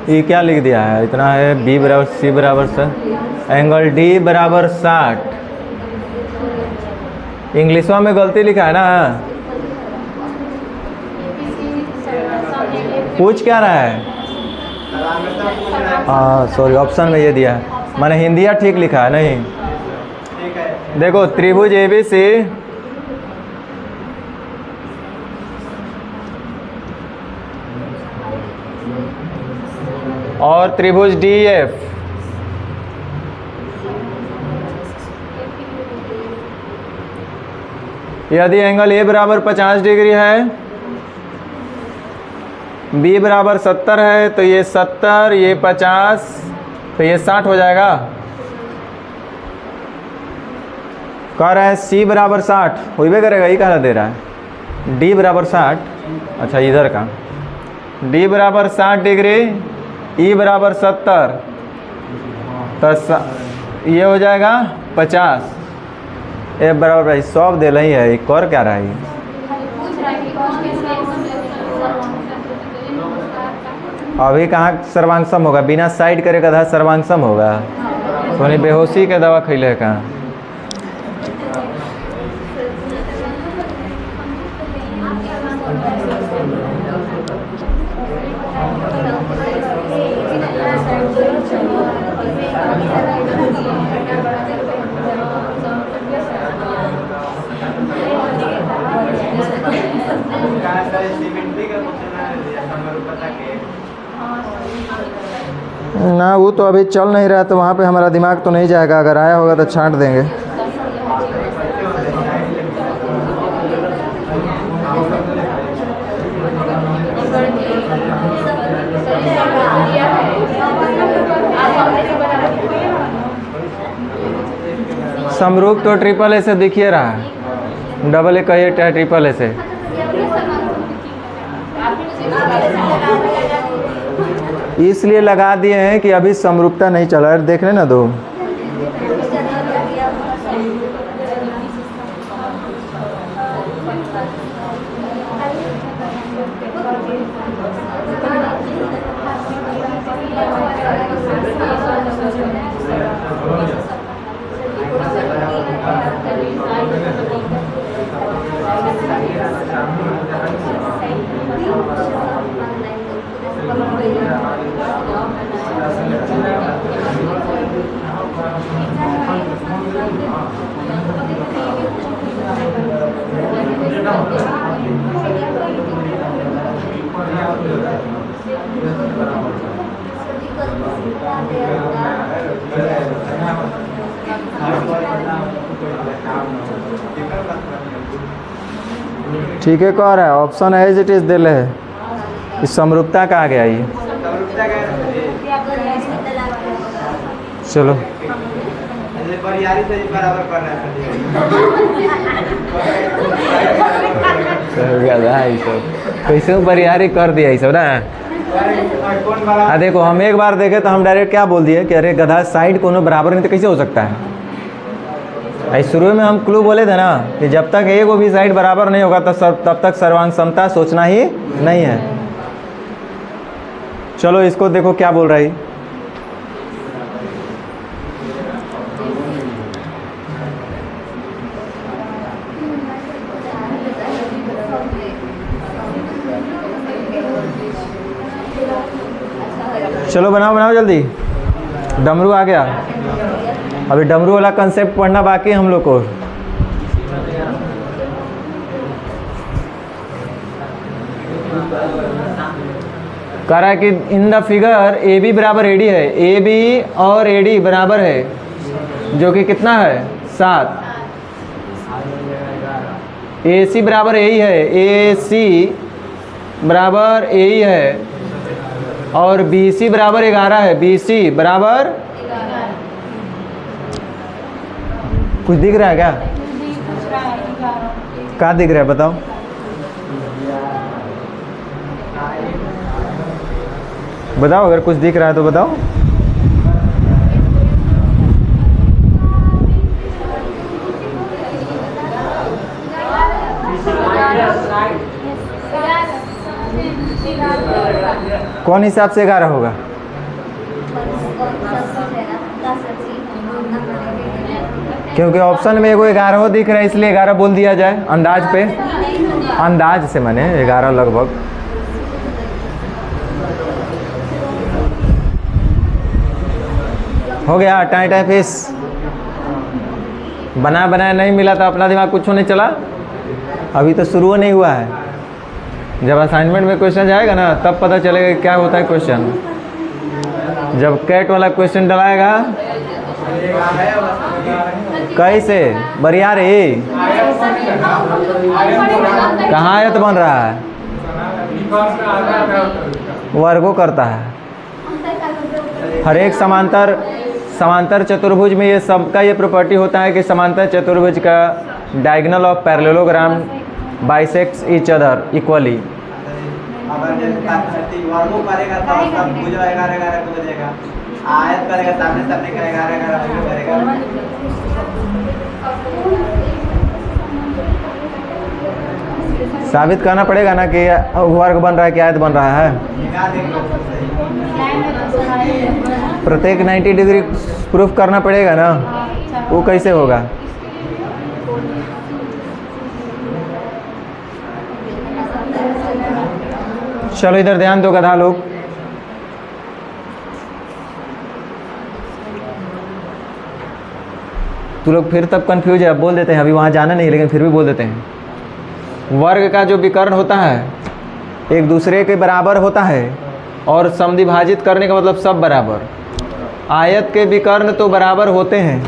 ये क्या लिख दिया है, इतना है बी बराबर सी बराबर सर एंगल डी बराबर 60। इंग्लिशवा में गलती लिखा है ना, पूछ क्या रहा है? हाँ सॉरी, ऑप्शन में ये दिया है, मैंने हिंदिया ठीक लिखा है नहीं। देखो त्रिभुज ए बी सी और त्रिभुज डी एफ यदि एंगल ए बराबर 50 डिग्री है, बी बराबर 70 है, तो ये 70, ये 50, तो ये 60 हो जाएगा। कह रहा है सी बराबर 60 हो भी करेगा, ये कहना दे रहा है। डी बराबर 60, अच्छा इधर का डी बराबर 60 डिग्री, ई बराबर 70, तो ये हो जाएगा 50। ए बराबर भाई सब दे रही है, कर क्या रहा है? अभी कहाँ सर्वांगसम होगा, बिना साइड करे का सर्वांगसम होगा, तो बेहोशी के दवा खैले कहाँ। ना वो तो अभी चल नहीं रहा, तो वहाँ पे हमारा दिमाग तो नहीं जाएगा, अगर आया होगा तो छांट देंगे। समरूप तो ट्रिपल ए से दिखिए रहा है, डबल ए कहिए चाहे ट्रिपल ए से। इसलिए लगा दिए हैं कि अभी समरूपता नहीं चला है, देखने ना दो। ठीक है, कह रहा है ऑप्शन एज इट इज दिल है, इस समरूपता का आ गया ये। चलो कैसे बरियारी कर दिया ये सब ना। देखो हम एक बार देखे तो हम डायरेक्ट क्या बोल दिए कि अरे गधा साइड कोनो बराबर नहीं तो कैसे हो सकता है। शुरू में हम क्लू बोले थे ना कि जब तक एक भी साइड बराबर नहीं होगा तब तक सर्वांग समता सोचना ही नहीं है। चलो इसको देखो क्या बोल रहा है। चलो बनाओ बनाओ जल्दी, डमरू आ गया। अभी डमरू वाला कंसेप्ट पढ़ना बाकी है हम लोग को। कह रहा है कि in the figure A B बराबर ए डी है, ए बी और ए डी बराबर है, जो कि कितना है 7। ए सी बराबर ए ही है, ए सी बराबर ए ही है, और बी सी बराबर 11 है, बी सी बराबर कुछ दिख रहा है क्या दिख रहा है बताओ। बताओ अगर कुछ दिख रहा है तो बताओ। कौन हिसाब से 11 होगा? क्योंकि ऑप्शन में एगो 11 दिख रहा है इसलिए 11 बोल दिया जाए अंदाज पे, अंदाज से माने 11 लगभग। हो गया टाइम टाइम फिश बना बनाया नहीं मिला तो अपना दिमाग कुछ नहीं चला। अभी तो शुरू नहीं हुआ है, जब असाइनमेंट में क्वेश्चन जाएगा ना तब पता चलेगा क्या होता है क्वेश्चन। जब कैट वाला क्वेश्चन डलाएगा कैसे बढ़िया रे कहाँ आयत बन रहा है, वर्गों करता है। हर एक समांतर चतुर्भुज में ये सबका ये प्रॉपर्टी होता है कि समांतर चतुर्भुज का diagonal of parallelogram bisects each other equally. वर्गों करेगा तो सब भुज 11 को बजेगा, आयत करेगा सामने सामने का 11 करेगा। साबित करना पड़ेगा ना कि वर्ग बन रहा है कि आयत बन रहा है। प्रत्येक 90 डिग्री प्रूफ करना पड़ेगा ना, वो कैसे होगा? चलो इधर ध्यान दो गधा लोग। तू लोग फिर तब कंफ्यूज है, अब बोल देते हैं, अभी वहाँ जाना नहीं लेकिन फिर भी बोल देते हैं। वर्ग का जो विकर्ण होता है एक दूसरे के बराबर होता है, और समद्विभाजित करने का मतलब सब बराबर। आयत के विकर्ण तो बराबर होते हैं,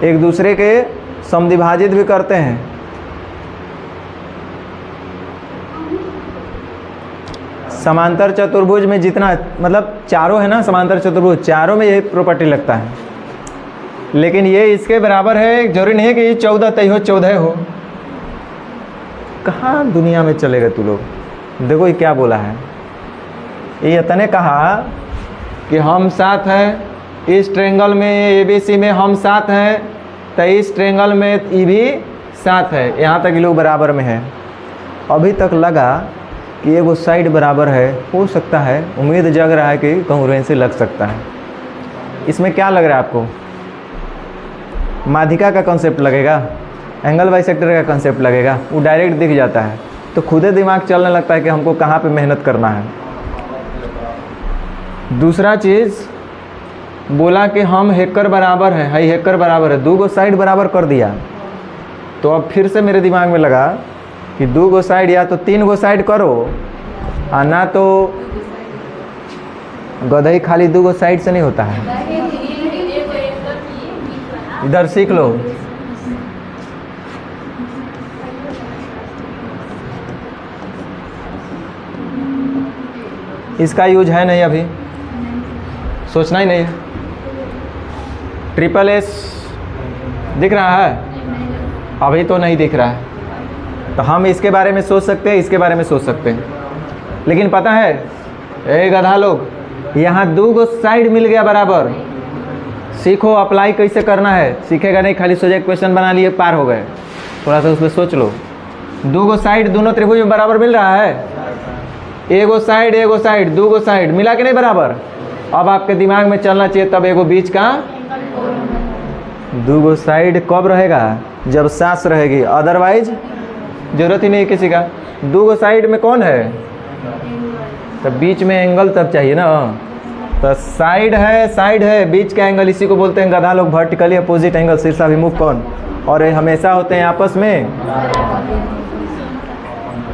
एक दूसरे के समद्विभाजित भी करते हैं। समांतर चतुर्भुज में जितना मतलब चारों है ना, समांतर चतुर्भुज चारों में यही प्रॉपर्टी लगता है, लेकिन ये इसके बराबर है। जरूरी नहीं है कि ये 14 तय हो 14 हो। कहाँ दुनिया में चलेगा तू लोग। देखो ये क्या बोला है, ये इतने कहा कि हम 7 हैं इस ट्रायंगल में, ABC में हम 7 हैं, तो इस ट्रायंगल में ये भी 7 है। यहाँ तक ये लोग बराबर में है। अभी तक लगा कि ये वो साइड बराबर है, हो सकता है, उम्मीद जग रहा है कि कॉन्ग्रुएंसी लग सकता है। इसमें क्या लग रहा है आपको? माध्यिका का कॉन्सेप्ट लगेगा, एंगल बाइसेक्टर का कॉन्सेप्ट लगेगा, वो डायरेक्ट दिख जाता है, तो खुद ही दिमाग चलने लगता है कि हमको कहाँ पे मेहनत करना है। दूसरा चीज़ बोला कि हम हेक्कर बराबर है, हाई हेक्कर बराबर है, 2 गो साइड बराबर कर दिया। तो अब फिर से मेरे दिमाग में लगा कि 2 गो साइड या तो 3 गो साइड करो, और ना तो गधई खाली 2 गो साइड से नहीं होता है। इधर सीख लो। इसका यूज है नहीं अभी, सोचना ही नहीं है। ट्रिपल एस दिख रहा है? अभी तो नहीं दिख रहा है। तो हम इसके बारे में सोच सकते हैं, इसके बारे में सोच सकते हैं, लेकिन पता है ए गधा लोग, यहाँ 2 साइड मिल गया बराबर। सीखो अप्लाई कैसे करना है, सीखेगा नहीं खाली सोचे क्वेश्चन बना लिए पार हो गए। थोड़ा सा उसमें सोच लो। 2 साइड दोनों त्रिभुज में बराबर मिल रहा है। एगो साइड 2 साइड मिला के नहीं बराबर। अब आपके दिमाग में चलना चाहिए तब एगो बीच का 2 साइड कब रहेगा? जब सास रहेगी, अदरवाइज जरूरत ही नहीं किसी का। 2 साइड में कौन है? तब बीच में एंगल तब चाहिए ना। तो साइड है बीच का एंगल, इसी को बोलते हैं गधा लोग वर्टिकली अपोजिट एंगल, शीर्षाभिमुख कोण। और ये हमेशा होते हैं आपस में।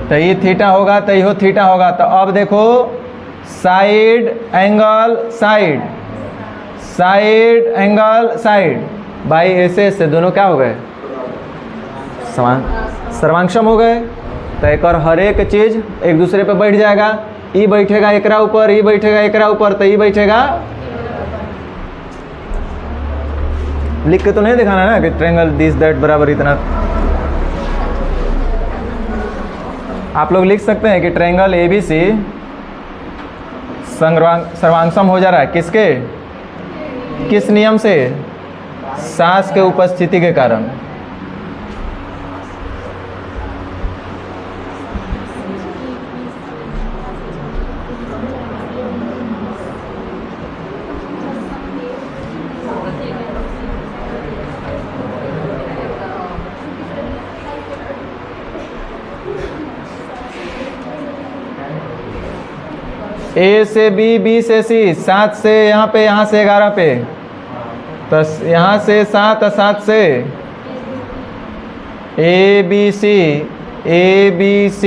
तो ये थीटा होगा तो यो थीटा होगा। तो अब देखो side angle side, side angle side, भाई ऐसे दोनों क्या हो गए? सर्वांक्षम हो गए। तो एक और हर एक चीज एक दूसरे पे बैठ जाएगा। ई बैठेगा एकरा ऊपर, ई बैठेगा एकरा ऊपर, तो ई बैठेगा। लिख के तो नहीं दिखाना ना कि ट्रायंगल दिस दैट बराबर इतना। आप लोग लिख सकते हैं कि ट्रायंगल ABC सर्वांक्षम हो जा रहा है। किसके? किस नियम से? सास के उपस्थिति के कारण। A से B, B से C, 7 से यहाँ पे, यहाँ से 11 पे, तो यहाँ से 7 और 7 से ABC, ABC,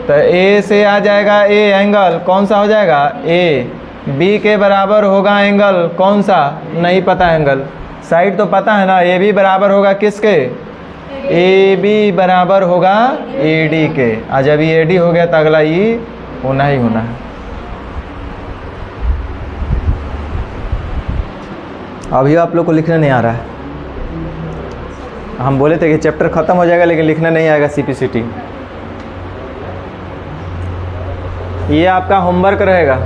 तो A से आ जाएगा A एंगल कौन सा हो जाएगा? A। B के बराबर होगा एंगल कौन सा? नहीं पता एंगल। साइड तो पता है ना। AB बराबर होगा किसके? AB बराबर होगा AD के। आज जब ये AD हो गया तो अगला ये होना ही होना है। अभी आप लोग को लिखना नहीं आ रहा है। हम बोले थे कि चैप्टर खत्म हो जाएगा लेकिन लिखना नहीं आएगा CPCT। ये आपका होमवर्क रहेगा।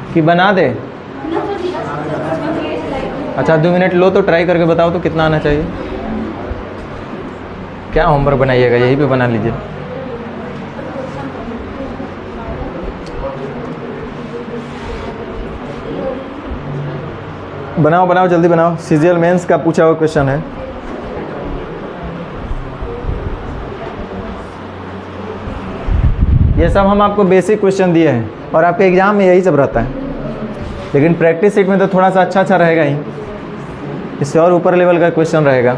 कि बना दे? अच्छा 2 मिनट लो तो ट्राई करके बताओ तो कितना आना चाहिए। क्या होमवर्क बनाइएगा? यही पे बना लीजिए। बनाओ बनाओ जल्दी बनाओ। CGL मेंस का पूछा हुआ क्वेश्चन है। ये सब हम आपको बेसिक क्वेश्चन दिए हैं और आपके एग्जाम में यही सब रहता है, लेकिन प्रैक्टिस सीट में तो थोड़ा सा अच्छा रहेगा ही। इससे और ऊपर लेवल का क्वेश्चन रहेगा।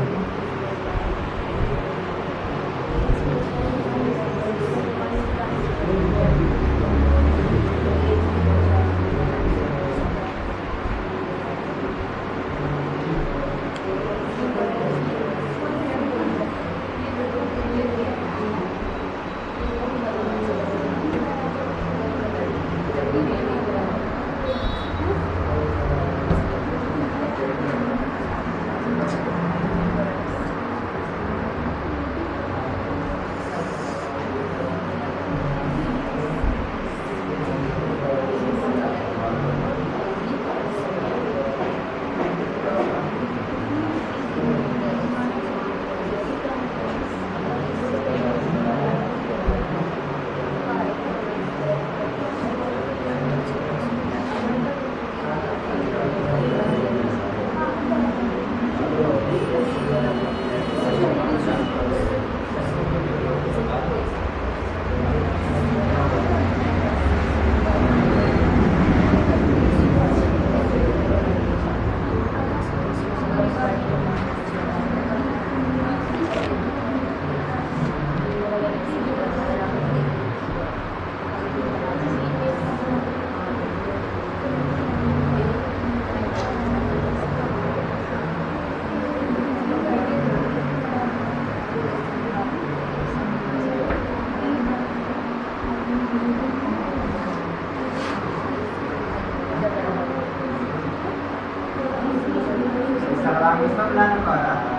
सर्वांगीण लाना पड़ रहा है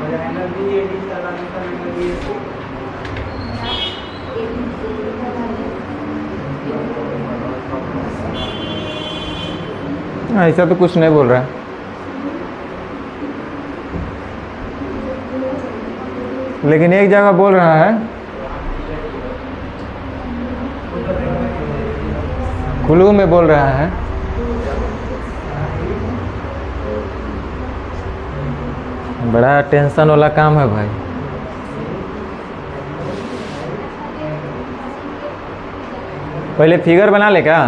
और एंगल बी ए डी सर्वांगीण एंगल बी ए सी ऐसा तो कुछ नहीं बोल रहा है, लेकिन एक जगह बोल रहा है कुल्लू में बोल रहा है। बड़ा टेंशन वाला काम है भाई। पहले फिगर बना ले क्या?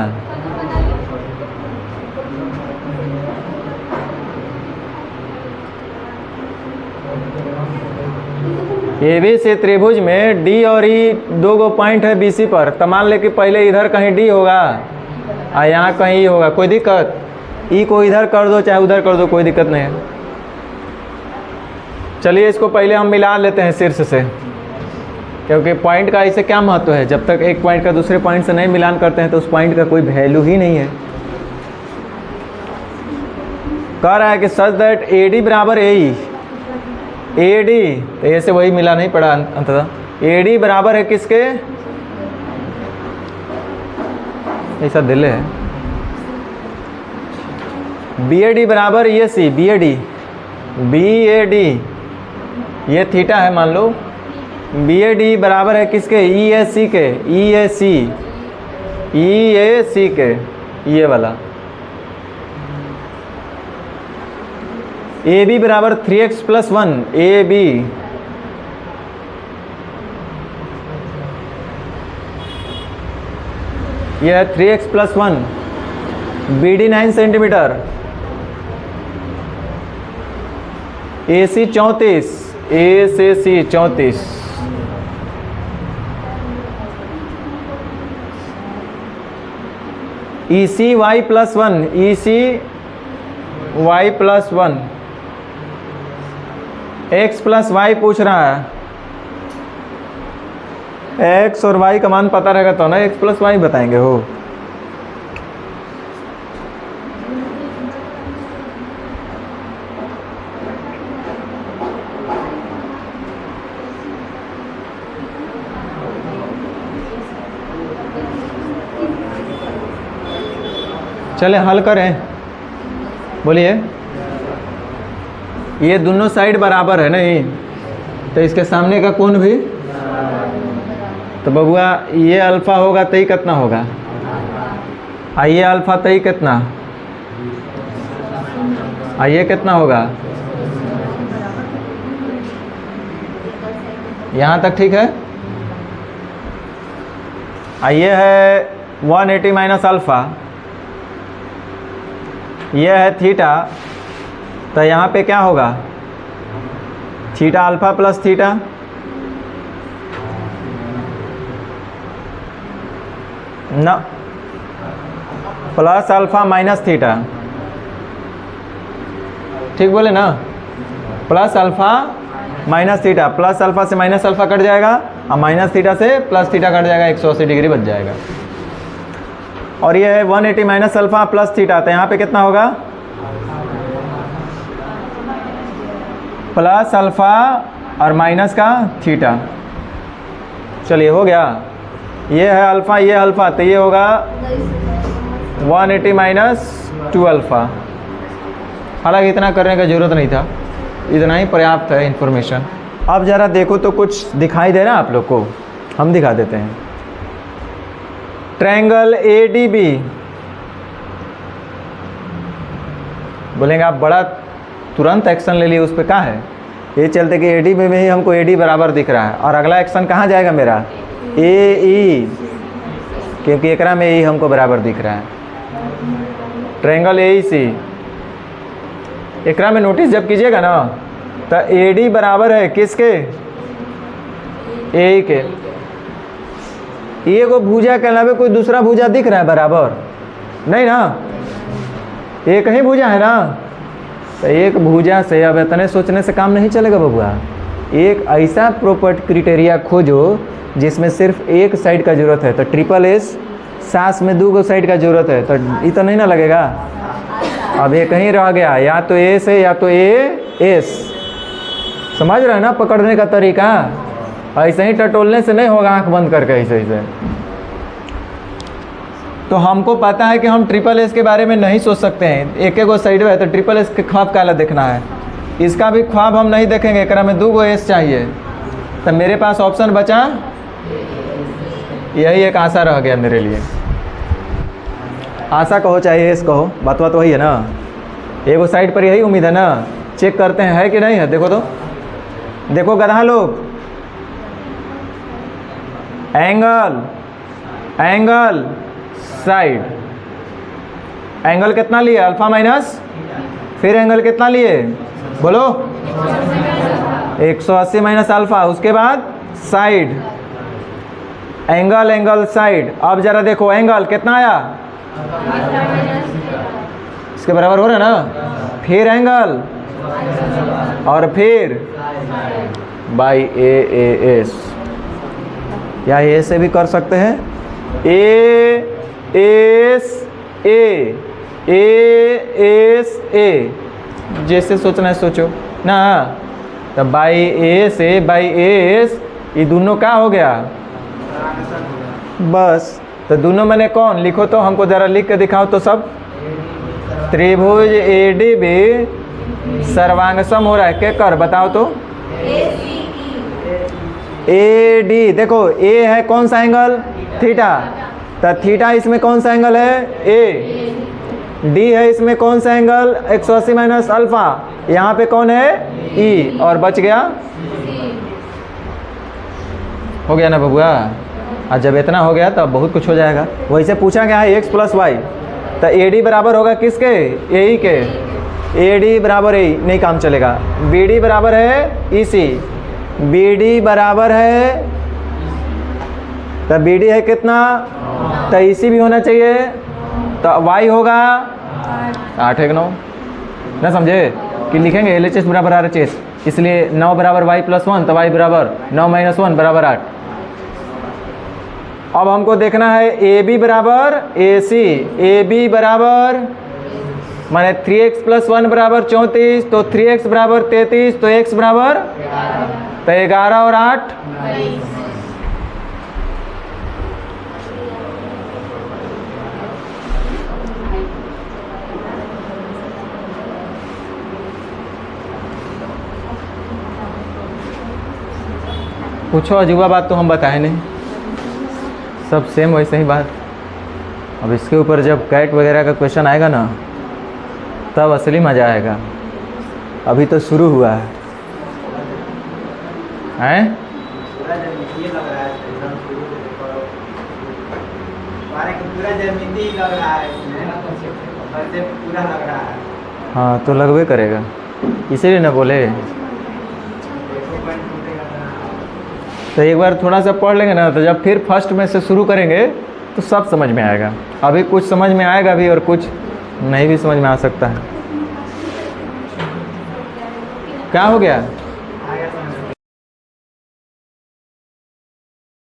ए बी से त्रिभुज में डी और ई दो गो पॉइंट है बीसी पर, तो मान ले कि पहले इधर कहीं डी होगा और यहाँ कहीं ई होगा, कोई दिक्कत? ई को इधर कर दो चाहे उधर कर दो, कोई दिक्कत नहीं है। चलिए इसको पहले हम मिला लेते हैं शीर्ष से, क्योंकि पॉइंट का इसे क्या महत्व है, जब तक एक पॉइंट का दूसरे पॉइंट से नहीं मिलान करते हैं तो उस पॉइंट का कोई वैल्यू ही नहीं है। कह रहा है कि सच दैट ए डी बराबर ए ई, ए डी तो ऐसे वही मिला नहीं पड़ा अंततः। ए डी बराबर है किसके? ऐसा दिले है बी ए डी बराबर ये C, B A D, B A D ये थीटा है मान लो, बी ए डी बराबर है किसके? ई ए सी के, ई ए सी, ई ए सी के, ये वाला। ए बी बराबर 3x + 1, ए बी यह है 3x + 1, बी डी 9 सेंटीमीटर, ए सी 34, ए से सी 34, ई सी वाई +1, ई सी वाई +1, x + y पूछ रहा है। x और y का मान पता रहेगा तो ना x + y बताएंगे हो। चले हल करें, बोलिए। ये दोनों साइड बराबर है नहीं, तो इसके सामने का कोण भी, तो बबुआ ये अल्फा होगा तो ही कितना होगा? ये अल्फा तो ही कितना? ये कितना होगा? यहाँ तक ठीक है। ये है 180 - अल्फा, यह है थीटा, तो यहाँ पे क्या होगा? थीटा अल्फा + थीटा, न प्लस अल्फा - थीटा, ठीक बोले ना? Plus alpha - theta, plus alpha से माइनस अल्फा कट जाएगा और माइनस थीटा से प्लस थीटा कट जाएगा, 180 डिग्री बच जाएगा। और ये है 180 - अल्फा + थीटा, तो यहाँ पे कितना होगा? प्लस अल्फा और माइनस का थीटा। चलिए हो गया। ये है अल्फा, ये अल्फा, तो ये होगा 180 - 2 अल्फा। हालांकि इतना करने का ज़रूरत नहीं था, इतना ही पर्याप्त है इन्फॉर्मेशन। अब ज़रा देखो तो कुछ दिखाई दे रहा है आप लोग को, हम दिखा देते हैं। ट्रायंगल ए डी बी, बोलेंगे आप बड़ा तुरंत एक्शन ले लिए, उस पर क्या है? ये चलते कि ए डी में ही हमको ए डी बराबर दिख रहा है, और अगला एक्शन कहाँ जाएगा मेरा? ए ई, क्योंकि एकरा में ई हमको बराबर दिख रहा है। ट्रायंगल ए ई सी, एकरा में नोटिस जब कीजिएगा ना, तो ए डी बराबर है किसके? ए के। ये को भुजा के अलावा कोई दूसरा भुजा दिख रहा है बराबर? नहीं ना, एक ही भुजा है ना। तो एक भुजा से अब इतने सोचने से काम नहीं चलेगा बबुआ। एक ऐसा प्रॉपर्टी क्राइटेरिया खोजो जिसमें सिर्फ एक साइड का जरूरत है। तो ट्रिपल एस सास में 2 साइड का जरूरत है, तो ये तो नहीं ना लगेगा। अब ये कहीं रह गया, या तो ए से या तो ए एस। समझ रहे हैं ना पकड़ने का तरीका? ऐसे ही टटोलने से नहीं होगा, आंख बंद करके ऐसे ऐसे। तो हमको पता है कि हम ट्रिपल एस के बारे में नहीं सोच सकते हैं, एक एक साइड है, तो ट्रिपल एस के ख्वाब काला देखना है। इसका भी ख्वाब हम नहीं देखेंगे, एकरा में 2 एस चाहिए। तो मेरे पास ऑप्शन बचा, यही एक आशा रह गया मेरे लिए। आशा कहो चाहे एस कहो, बात वही है ना। एगो साइड पर यही उम्मीद है ना। चेक करते हैं है कि नहीं है। देखो तो, देखो गधा लोग, एंगल एंगल साइड, एंगल कितना लिए? अल्फा माइनस, फिर एंगल कितना लिए बोलो? 180 माइनस अल्फा, उसके बाद साइड, एंगल एंगल साइड। अब जरा देखो एंगल कितना आया, इसके बराबर हो रहा है ना। फिर एंगल और फिर बाई ए एस, या ए से भी कर सकते हैं, ए एस ए, जैसे सोचना है सोचो ना। तो बाई ए से बाई एस, ये दोनों क्या हो गया बस। तो दोनों मैंने कौन लिखो तो, हमको ज़रा लिख के दिखाओ तो सब। त्रिभुज ए डी बी सर्वांग सम हो रहा है, क्या कर बताओ तो? ए डी, देखो ए है कौन सा एंगल? थीटा। तो थीटा इसमें कौन सा एंगल है? ए। डी है इसमें कौन सा एंगल? 180 minus alpha. यहाँ पे कौन है? ई। और बच गया, हो गया ना बबुआ। और जब इतना हो गया तब बहुत कुछ हो जाएगा। वैसे पूछा गया है एक्स प्लस वाई, तो ए डी बराबर होगा किसके? ए ई के। ए डी बराबर ए, नहीं काम चलेगा। बी डी बराबर है ई सी, बी डी बराबर है, तो बी डी है कितना? तो ई सी भी होना चाहिए, तो वाई होगा 8 1 9 ना, समझे कि लिखेंगे एल एच एस बराबर आर एच एस, इसलिए 9 बराबर वाई प्लस 1, तो वाई बराबर 9 माइनस 1 बराबर 8। अब हमको देखना है ए बी बराबर ए सी, ए बी बराबर माने 3x प्लस 1 बराबर 34, तो 3x बराबर 33, तो x बराबर तो 11 और 8 पूछो। अजूबा बात तो हम बताए नहीं, सब सेम वैसे ही बात। अब इसके ऊपर जब कैट वगैरह का क्वेश्चन आएगा ना, तब असली मज़ा आएगा। अभी तो शुरू हुआ है, हैं? ये लग रहा है एकदम शुरू से देखो, पूरा ज्यामिति लग रहा है इसमें, कंसेप्ट पूरा लग रहा है। हाँ तो लगवे करेगा, इसीलिए ना बोले। तो एक बार थोड़ा सा पढ़ लेंगे ना, तो जब फिर फर्स्ट में से शुरू करेंगे तो सब समझ में आएगा। अभी कुछ समझ में आएगा भी और कुछ नहीं भी समझ में आ सकता है। क्या हो गया?